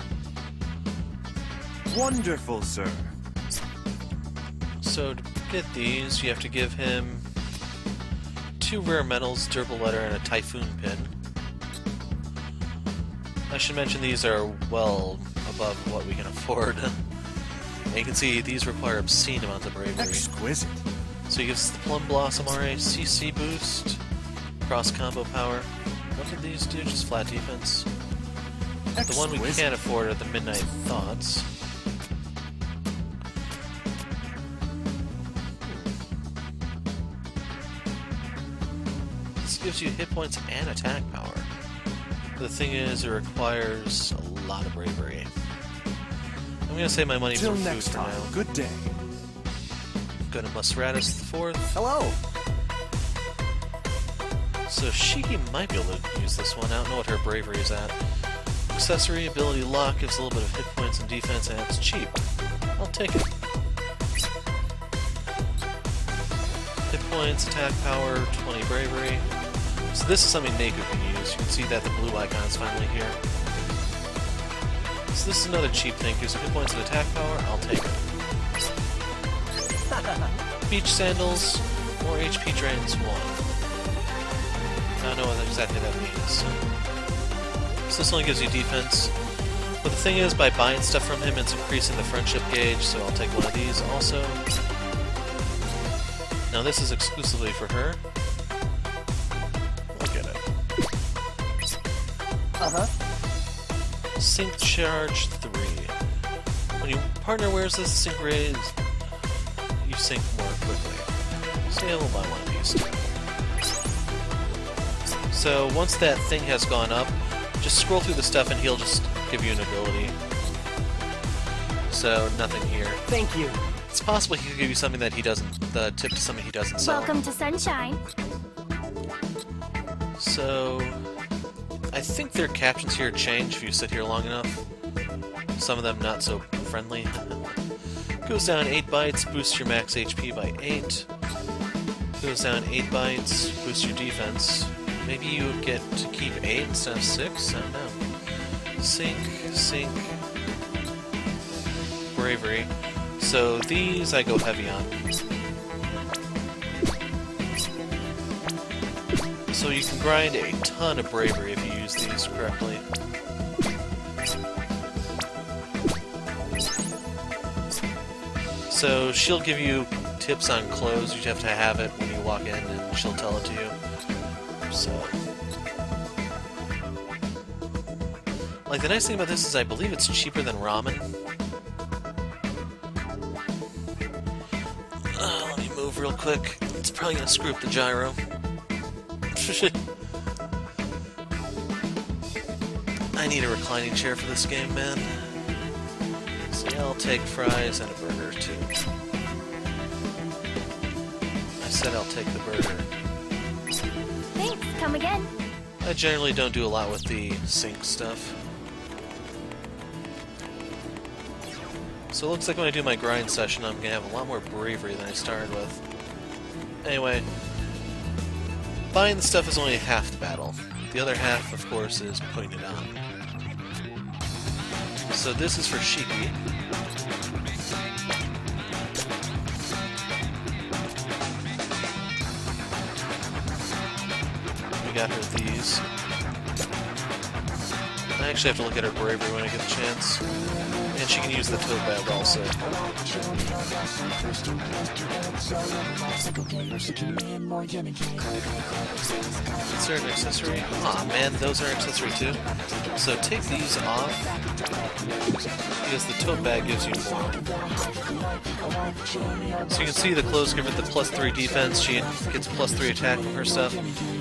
Wonderful, sir. So to get these, you have to give him 2 rare metals, durable letter, and a typhoon pin. I should mention these are well above what we can afford. And you can see these require obscene amounts of bravery. Exquisite. So he gives the Plum Blossom RA CC boost, cross combo power. What did these do? Just flat defense. The one we can't afford are the Midnight Thoughts. This gives you hit points and attack power. The thing is, it requires a lot of bravery. I'm gonna save my money for Till food next for time. now. Good day. Go to Musratus the 4th. Hello. So Shiki might be able to use this one. I don't know what her bravery is at. Accessory, ability lock gives a little bit of hit points and defense, and it's cheap. I'll take it. Hit points, attack power, 20 bravery. So this is something Neku can use. You can see that the blue icon is finally here. So this is another cheap thing. Gives hit points and attack power. I'll take it. Beach sandals, more HP drains 1. I don't know what exactly that means. So this only gives you defense. But the thing is, by buying stuff from him, it's increasing the friendship gauge, so I'll take one of these also. Now this is exclusively for her. Look at it. Sync charge 3. When your partner wears this, sync raise, you sync more quickly. So yeah, we'll buy one of these too. So once that thing has gone up, just scroll through the stuff and he'll just give you an ability. So nothing here. Thank you. It's possible he could give you something that he doesn't, the tip to something he doesn't sell. Welcome to Sunshine. So I think their captions here change if you sit here long enough. Some of them not so friendly. Goes down 8 bytes, boosts your max HP by 8. Goes down 8 bytes, boosts your defense. Maybe you would get to keep 8 instead of 6? I don't know. Sync, bravery. So these I go heavy on. So you can grind a ton of bravery if you use these correctly. So she'll give you tips on clothes, you have to have it when you walk in and she'll tell it to you. So, like, the nice thing about this is I believe it's cheaper than ramen. Let me move real quick. It's probably gonna screw up the gyro. I need a reclining chair for this game, man. So yeah, I'll take fries and a burger too. I said I'll take the burger. Thanks, come again. I generally don't do a lot with the sync stuff. So it looks like when I do my grind session, I'm gonna have a lot more bravery than I started with. Anyway, buying the stuff is only half the battle. The other half, of course, is putting it on. So this is for Shiki. We got her these. I actually have to look at her bravery when I get the chance. And she can use the tote bag also. Is there an accessory? Aw, man, those are accessory too. So take these off, because the tote bag gives you more. So you can see the clothes give her the +3 defense, she gets +3 attack from her stuff.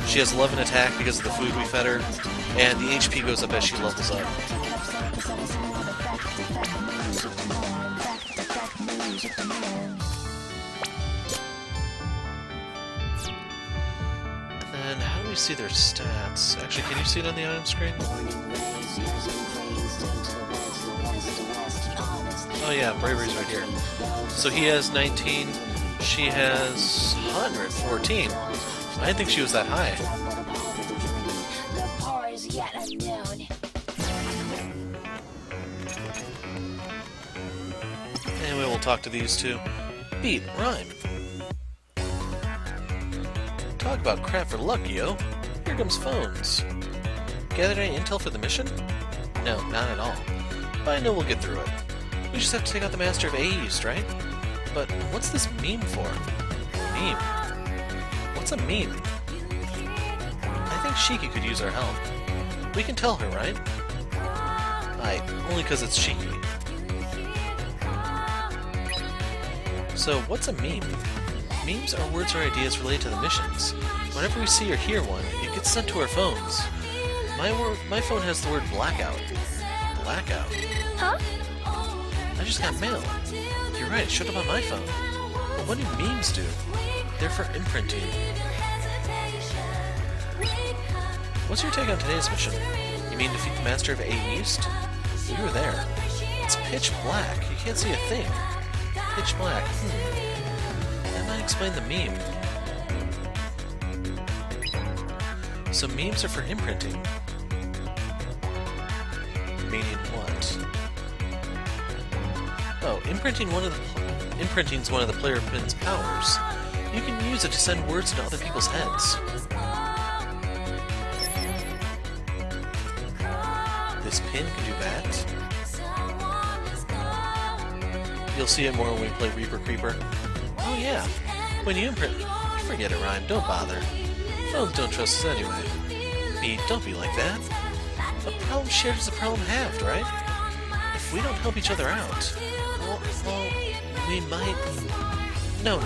She has 11 attack because of the food we fed her, and the HP goes up as she levels up. And how do we see their stats? Actually, can you see it on the item screen? Oh yeah, bravery's right here. So he has 19, she has 114. I didn't think she was that high. Anyway, we'll talk to these two. Beat, rhyme. Talk about crap for luck, yo. Here comes phones. Gathered any intel for the mission? No, not at all. But I know we'll get through it. We just have to take out the Master of A East, right? But what's this meme for? Meme? What's a meme? I think Shiki could use our help. We can tell her, right? Only because it's Shiki. So, what's a meme? Memes are words or ideas related to the missions. Whenever we see or hear one, it gets sent to our phones. My phone has the word Blackout. Blackout? Huh? I just got mail. You're right, it showed up on my phone. But what do memes do? They're for imprinting. What's your take on today's mission? You mean defeat the Master of A East? We were there. It's pitch black. You can't see a thing. Pitch black. That might explain the meme. So memes are for imprinting. Meaning what? Oh, imprinting's one of the player pin's powers. You can use it to send words into other people's heads. This pin can do that. You'll see it more when we play Reaper Creeper. Oh yeah, when you imprint... Forget it, Rhyme, don't bother. Phones don't trust us anyway. Pete, don't be like that. A problem shared is a problem halved, right? If we don't help each other out, well, we might... No.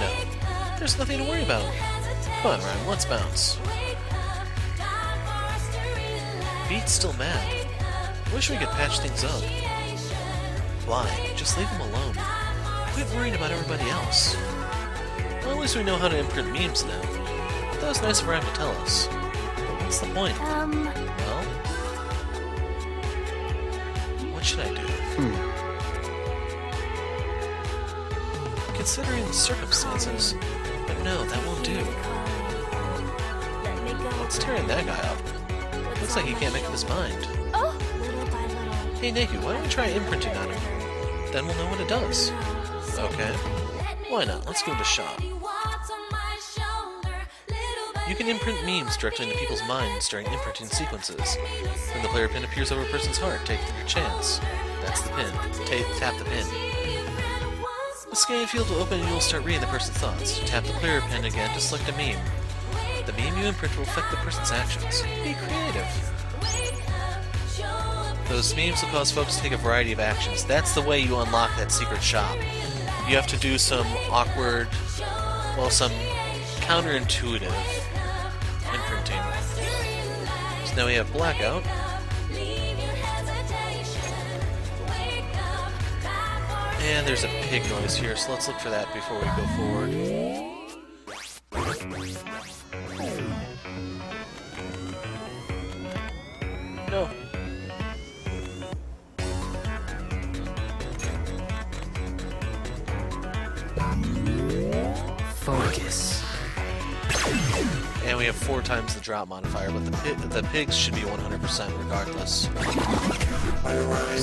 There's nothing to worry about. Come on, Rhyme, let's bounce. Beat's still mad. I wish we could patch things up. Why? Just leave him alone. Quit worrying about everybody else. Well, at least we know how to imprint memes now. That was nice of Ram to tell us. But what's the point? Well, what should I do? Considering the circumstances, but no, that won't do. What's tearing that guy up? Looks like he can't make up his mind. Hey Neku, why don't we try imprinting on him? Then we'll know what it does. Okay. Why not? Let's give it a shot. You can imprint memes directly into people's minds during imprinting sequences. When the player pin appears over a person's heart, take your chance. That's the pin. Tap the pin. The scanning field will open and you will start reading the person's thoughts. Tap the player pin again to select a meme. The meme you imprint will affect the person's actions. Be creative. Those memes will cause folks to take a variety of actions. That's the way you unlock that secret shop. You have to do some awkward, well, some counterintuitive imprinting. So now we have Blackout. And there's a pig noise here, so let's look for that before we go forward. No. Focus. And we have 4 times the drop modifier, but the pigs should be 100% regardless.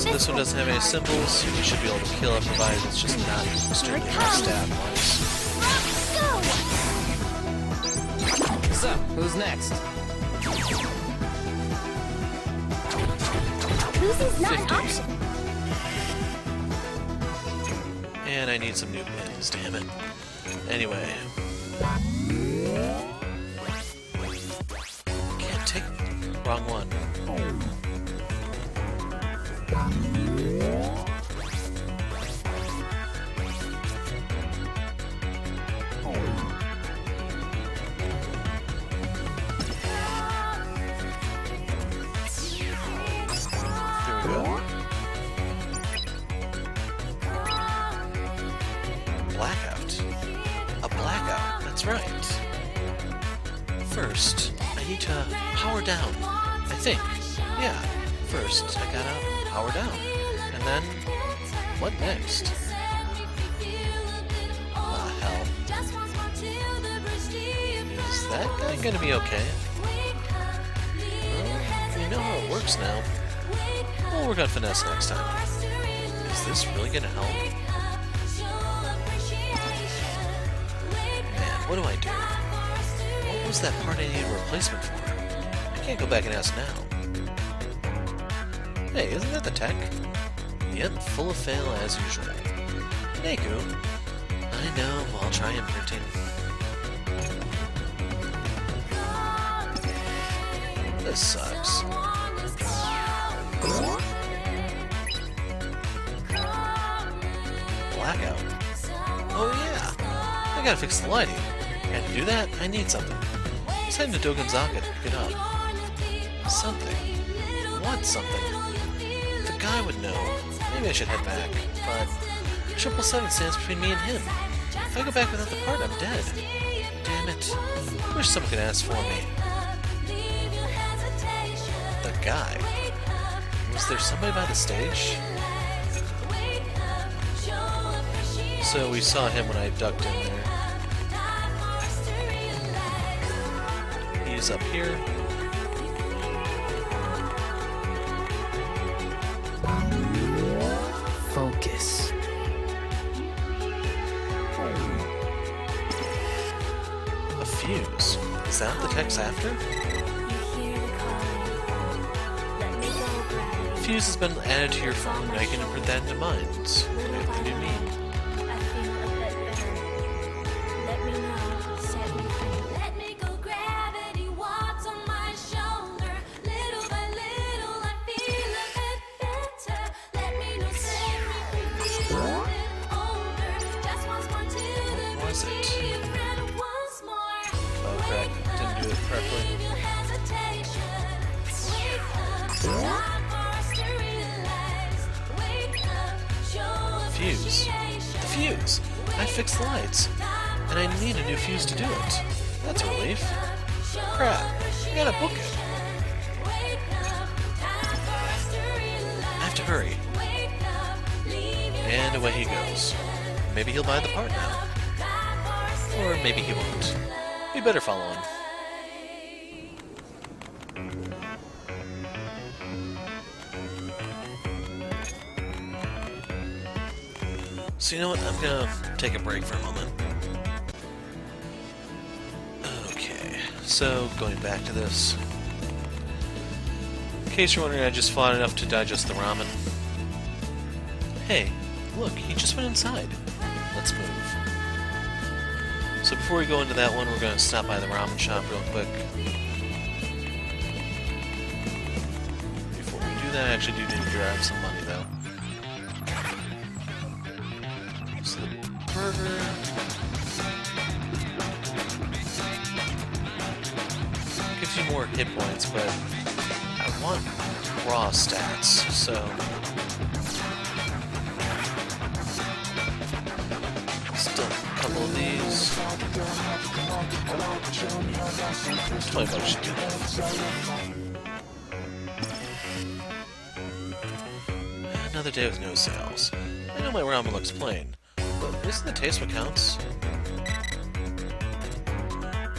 So this one doesn't have any symbols, you should be able to kill it provided it's just not strictly stat-wise. So, who's next? Losing's not an 50. option. And I need some new pins, damn it. Anyway. Can't take... Wrong one. There we go. Blackout. A blackout, that's right. First, I need to power down. I think. Yeah. First, I gotta power down. And then, what next? Ah, hell. Is that guy gonna be okay? Well, we know how it works now. We'll work on finesse next time. Is this really gonna help? Man, what do I do? What was that part I needed a replacement for? I can't go back and ask now. Hey, isn't that the tech? Yep, full of fail as usual. Neku. I know, I'll try imprinting. This sucks. Blackout. Oh yeah! I gotta fix the lighting. And to do that, I need something. Let's head to Dogonzaka to pick it up. Something. What something? The guy would know. Maybe I should head back, but 777 stands between me and him. If I go back without the part, I'm dead. Damn it. I wish someone could ask for me. The guy? Was there somebody by the stage? So we saw him when I ducked in there. He's up here. Focus. A fuse. Is that what the tech's after? Fuse has been added to your phone. Now you can imprint that into mines. With the new meme. What was it? Oh crap, didn't do it correctly. fuse! I fixed the lights, and I need a new fuse to do it. That's a relief. Crap, I gotta book it. I have to hurry. And away he goes. Maybe he'll buy the part now. Or maybe he won't. We better follow him. So you know what, I'm gonna take a break for a moment. Okay, so going back to this. In case you're wondering, I just fought enough to digest the ramen. Hey, look, he just went inside. Let's move. So before we go into that one, we're gonna stop by the ramen shop real quick. Before we do that, I actually do need to grab some money though. So the burger. Gives you more hit points, but I want raw stats, so still a couple of these. 20 bucks should do that. Another day with no sales. I know my ramen looks plain, but isn't the taste what counts?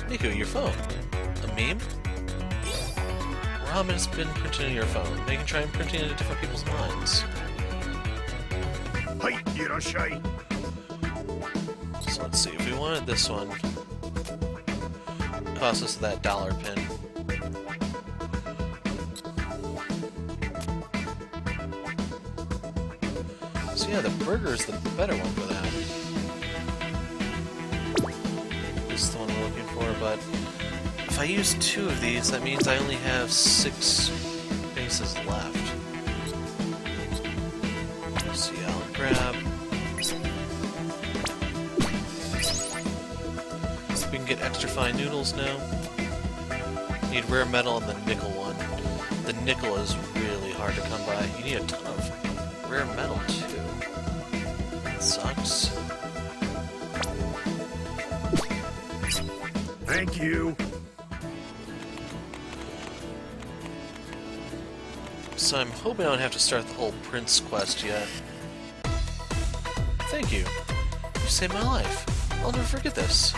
Neku, your phone. A meme? Ramen has been printed in your phone. They can try and print it into different people's minds. Hi, Irashai. So let's see, if we wanted this one, it costs us that dollar pin. So yeah, the burger is the better one for that. This is the one we're looking for, but if I use 2 of these, that means I only have 6 bases left. So yeah, I'll grab. We can get extra fine noodles now. Need rare metal and the nickel one. The nickel is really hard to come by. You need a ton of rare metal too. That sucks. Thank you. So I'm hoping I don't have to start the whole Prince quest yet. Thank you. You saved my life. I'll never forget this.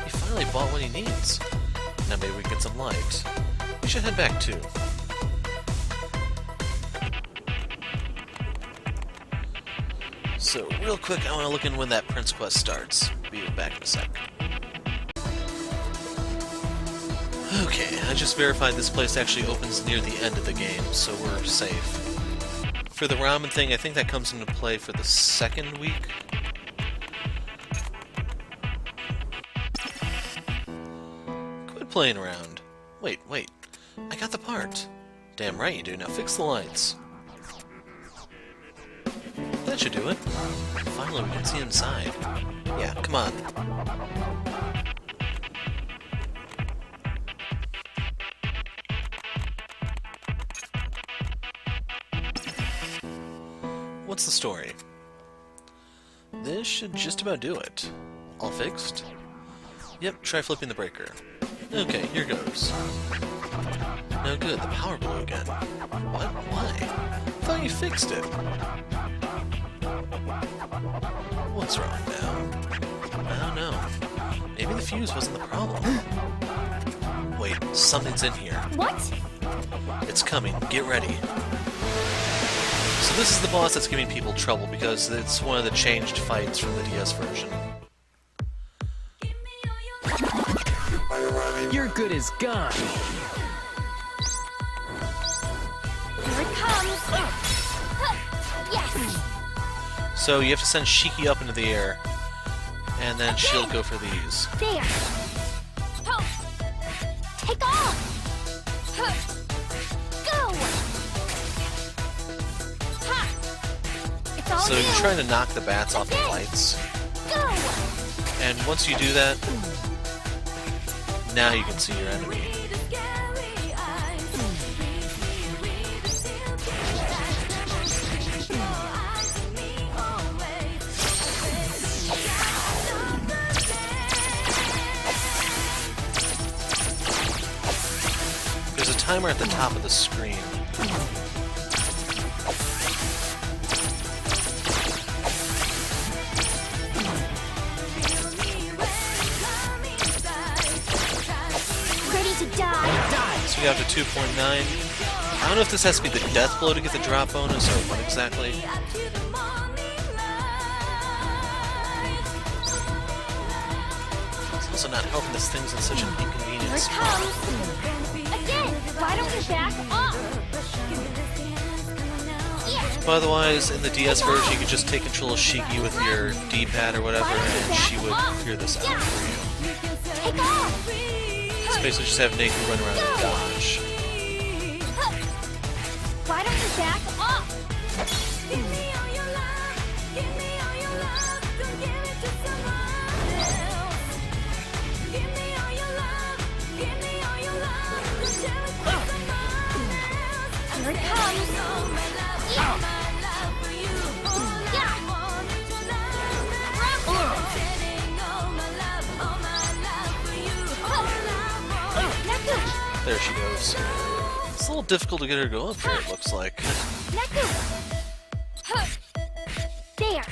He finally bought what he needs. Now maybe we can get some light. We should head back too. So real quick, I want to look in when that Prince quest starts. Be back in a sec. Okay, I just verified this place actually opens near the end of the game, so we're safe. For the ramen thing, I think that comes into play for the 2nd week. Quit playing around. Wait. I got the part. Damn right you do. Now fix the lights. That should do it. Finally, we can see inside. Yeah, come on. What's the story? This should just about do it. All fixed? Yep, try flipping the breaker. Okay, here goes. No good, the power blew again. What? Why? I thought you fixed it. What's wrong now? I don't know. Maybe the fuse wasn't the problem. Wait, something's in here. What? It's coming. Get ready. So this is the boss that's giving people trouble because it's one of the changed fights from the DS version. You're good as gone. Here it comes. Yes. So you have to send Shiki up into the air, and then she'll go for these. There. Ho. Take off. Huh. Go. Ha. It's all So you. you're trying to knock the bats off the lights, Go. and once you do that, now you can see your enemy. timer at the top of the screen. Ready to die. So we got to 2.9. I don't know if this has to be the death blow to get the drop bonus or what exactly. It's also not helping this thing's in such an Here inconvenient it spot. comes. Again. Why don't we back off? Yeah. But otherwise, in the DS version, you could just take control of Shiki with your D-pad or whatever, and she would clear this out for you. Take off. So basically just have Neku run around and dodge. Why don't you back off? Here it comes. Yeah. Neku. There she goes. It's a little difficult to get her to go up here, it looks like. Neku. There.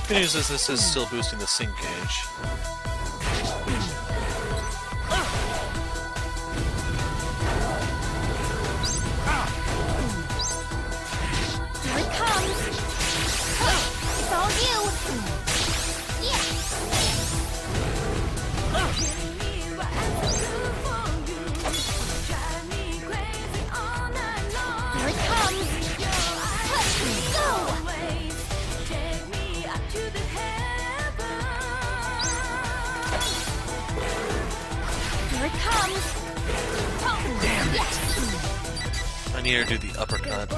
Good news is this is still boosting the sync gauge. Here it comes. It's all you. Yeah. Here it comes. Go. Here it comes. Damn it. Yes. I need her to do the uppercut.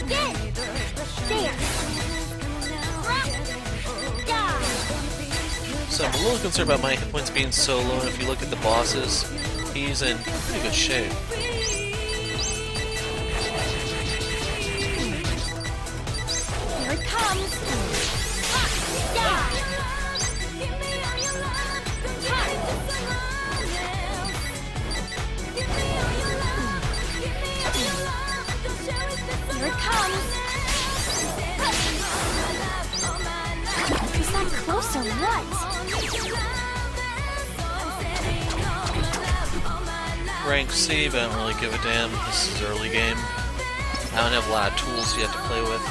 Again. There. Die. So I'm a little concerned about my hit points being so low, and if you look at the bosses, he's in pretty good shape. Here it comes. Die. Here it comes. Is that close or what? Rank C, but I don't really give a damn. This is early game. I don't have a lot of tools yet to play with.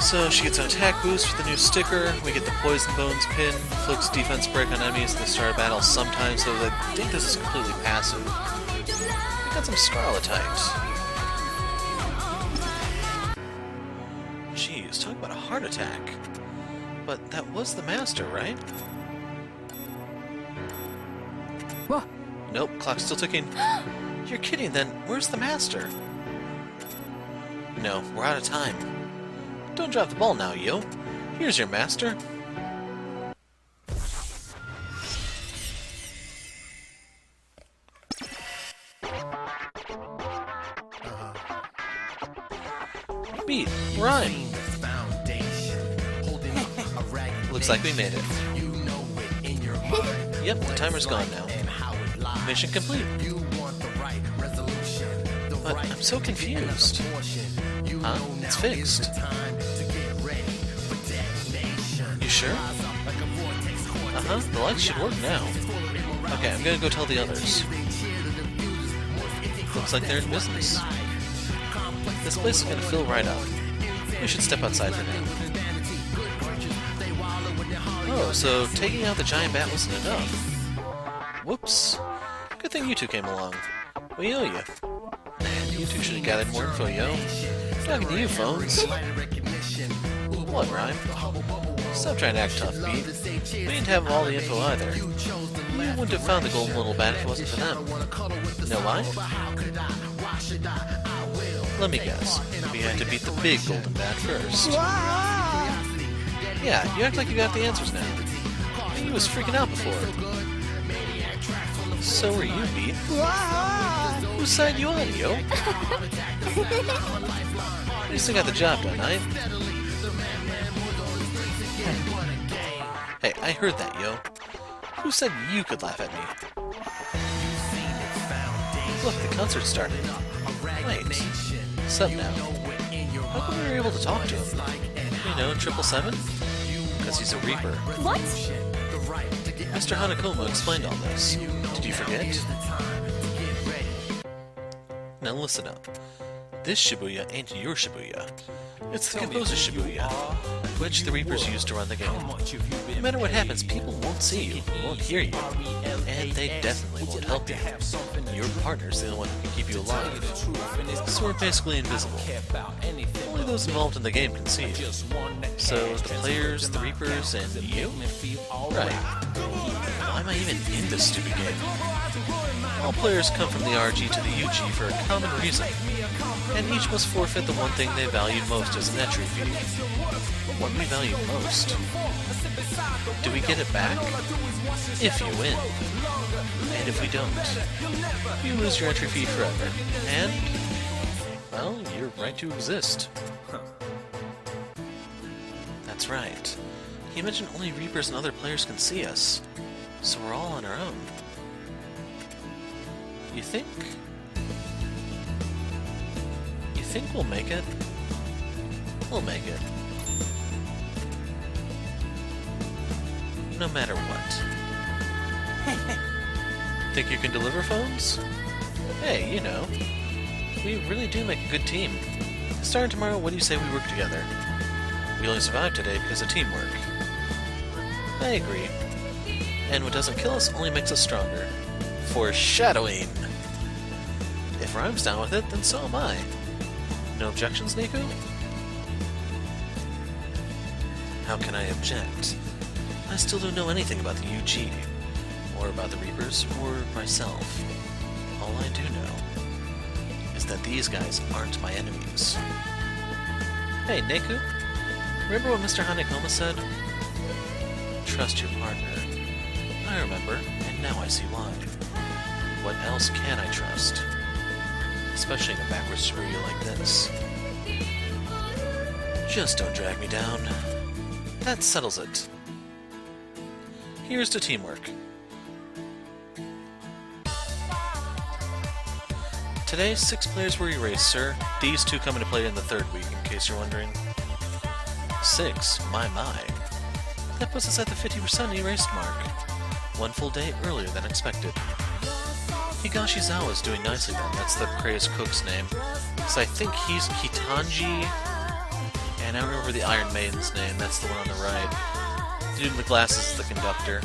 So she gets an attack boost with the new sticker. We get the Poison Bones pin, inflicts defense break on enemies at the start of battle sometimes, so I think this is completely passive. We got some Scarletite. Jeez, talk about a heart attack. But that was the master, right? What? Nope, clock's still ticking. You're kidding, then where's the master? No, we're out of time. Don't drop the ball now, yo. Here's your master. Beat. Rhyme. Looks like we made it. Yep, the timer's gone now. Mission complete. But I'm so confused. Huh? It's fixed. You sure? Uh-huh, the lights should work now. Okay, I'm gonna go tell the others. Looks like they're in business. This place is gonna fill right up. We should step outside for now. Oh, so taking out the giant bat wasn't enough. Whoops. Good thing you two came along. We owe you. Man, you two should have gathered more info, yo. Talking to you, phones. What, Rhyme? Stop trying to act tough, Beat. We didn't have all the info either. You wouldn't have found the golden little bat if it wasn't for them. Know why? Let me guess. We had to beat the big golden bat first. Yeah, you act like you got the answers now. He was freaking out before. So were you, Beat. Whose side you on, yo? At least I got the job done, eh? Hey, I heard that, yo. Who said you could laugh at me? Look, the concert's starting. Wait. What's up now? How come we were able to talk to him? You know, 777? Because he's a Reaper. What? Mr. Hanekoma explained all this. Did you forget? Now listen up. This Shibuya ain't your Shibuya. It's the composer's Shibuya, which the Reapers use to run the game. No matter what happens, people won't see you, won't hear you, and they definitely won't help you. Your partner's the only one who can keep you alive. So we're basically invisible. Only those involved in the game can see you. So the players, the Reapers, and you? Right. Why am I even in this stupid game? All players come from the RG to the UG for a common reason, and each must forfeit the one thing they value most as an entry fee. What we value most? Do we get it back? If you win. And if we don't, you lose your entry fee forever. And, well, your right to exist. That's right. He mentioned only Reapers and other players can see us, so we're all on our own. You think we'll make it? We'll make it. No matter what. Think you can deliver phones? Hey, you know, we really do make a good team. Starting tomorrow, what do you say we work together? We only survived today because of teamwork. I agree. And what doesn't kill us only makes us stronger. Foreshadowing! If Rhyme's down with it, then so am I. No objections, Neku? How can I object? I still don't know anything about the UG, or about the Reapers, or myself. All I do know is that these guys aren't my enemies. Hey, Neku? Remember what Mr. Hanekoma said? Trust your partner. I remember, and now I see why. What else can I trust? Especially in a backwards Shibuya like this. Just don't drag me down. That settles it. Here's to teamwork. Today, 6 players were erased, sir. These 2 come into play in the 3rd week, in case you're wondering. 6? My. That puts us at the 50% erased mark. 1 full day earlier than expected. Higashizawa's doing nicely then, that's the Craze Cook's name. So I think he's Kitanji, and I don't remember the Iron Maiden's name, that's the one on the right. The dude in the glasses is the conductor.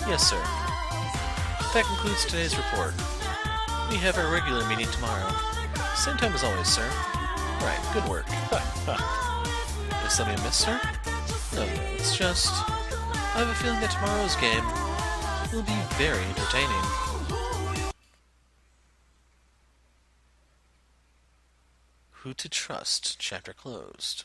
Yes, sir. That concludes today's report. We have our regular meeting tomorrow. Same time as always, sir. Right, good work. Did something miss, sir? No, it's just... I have a feeling that tomorrow's game will be very entertaining. Who to Trust, chapter closed.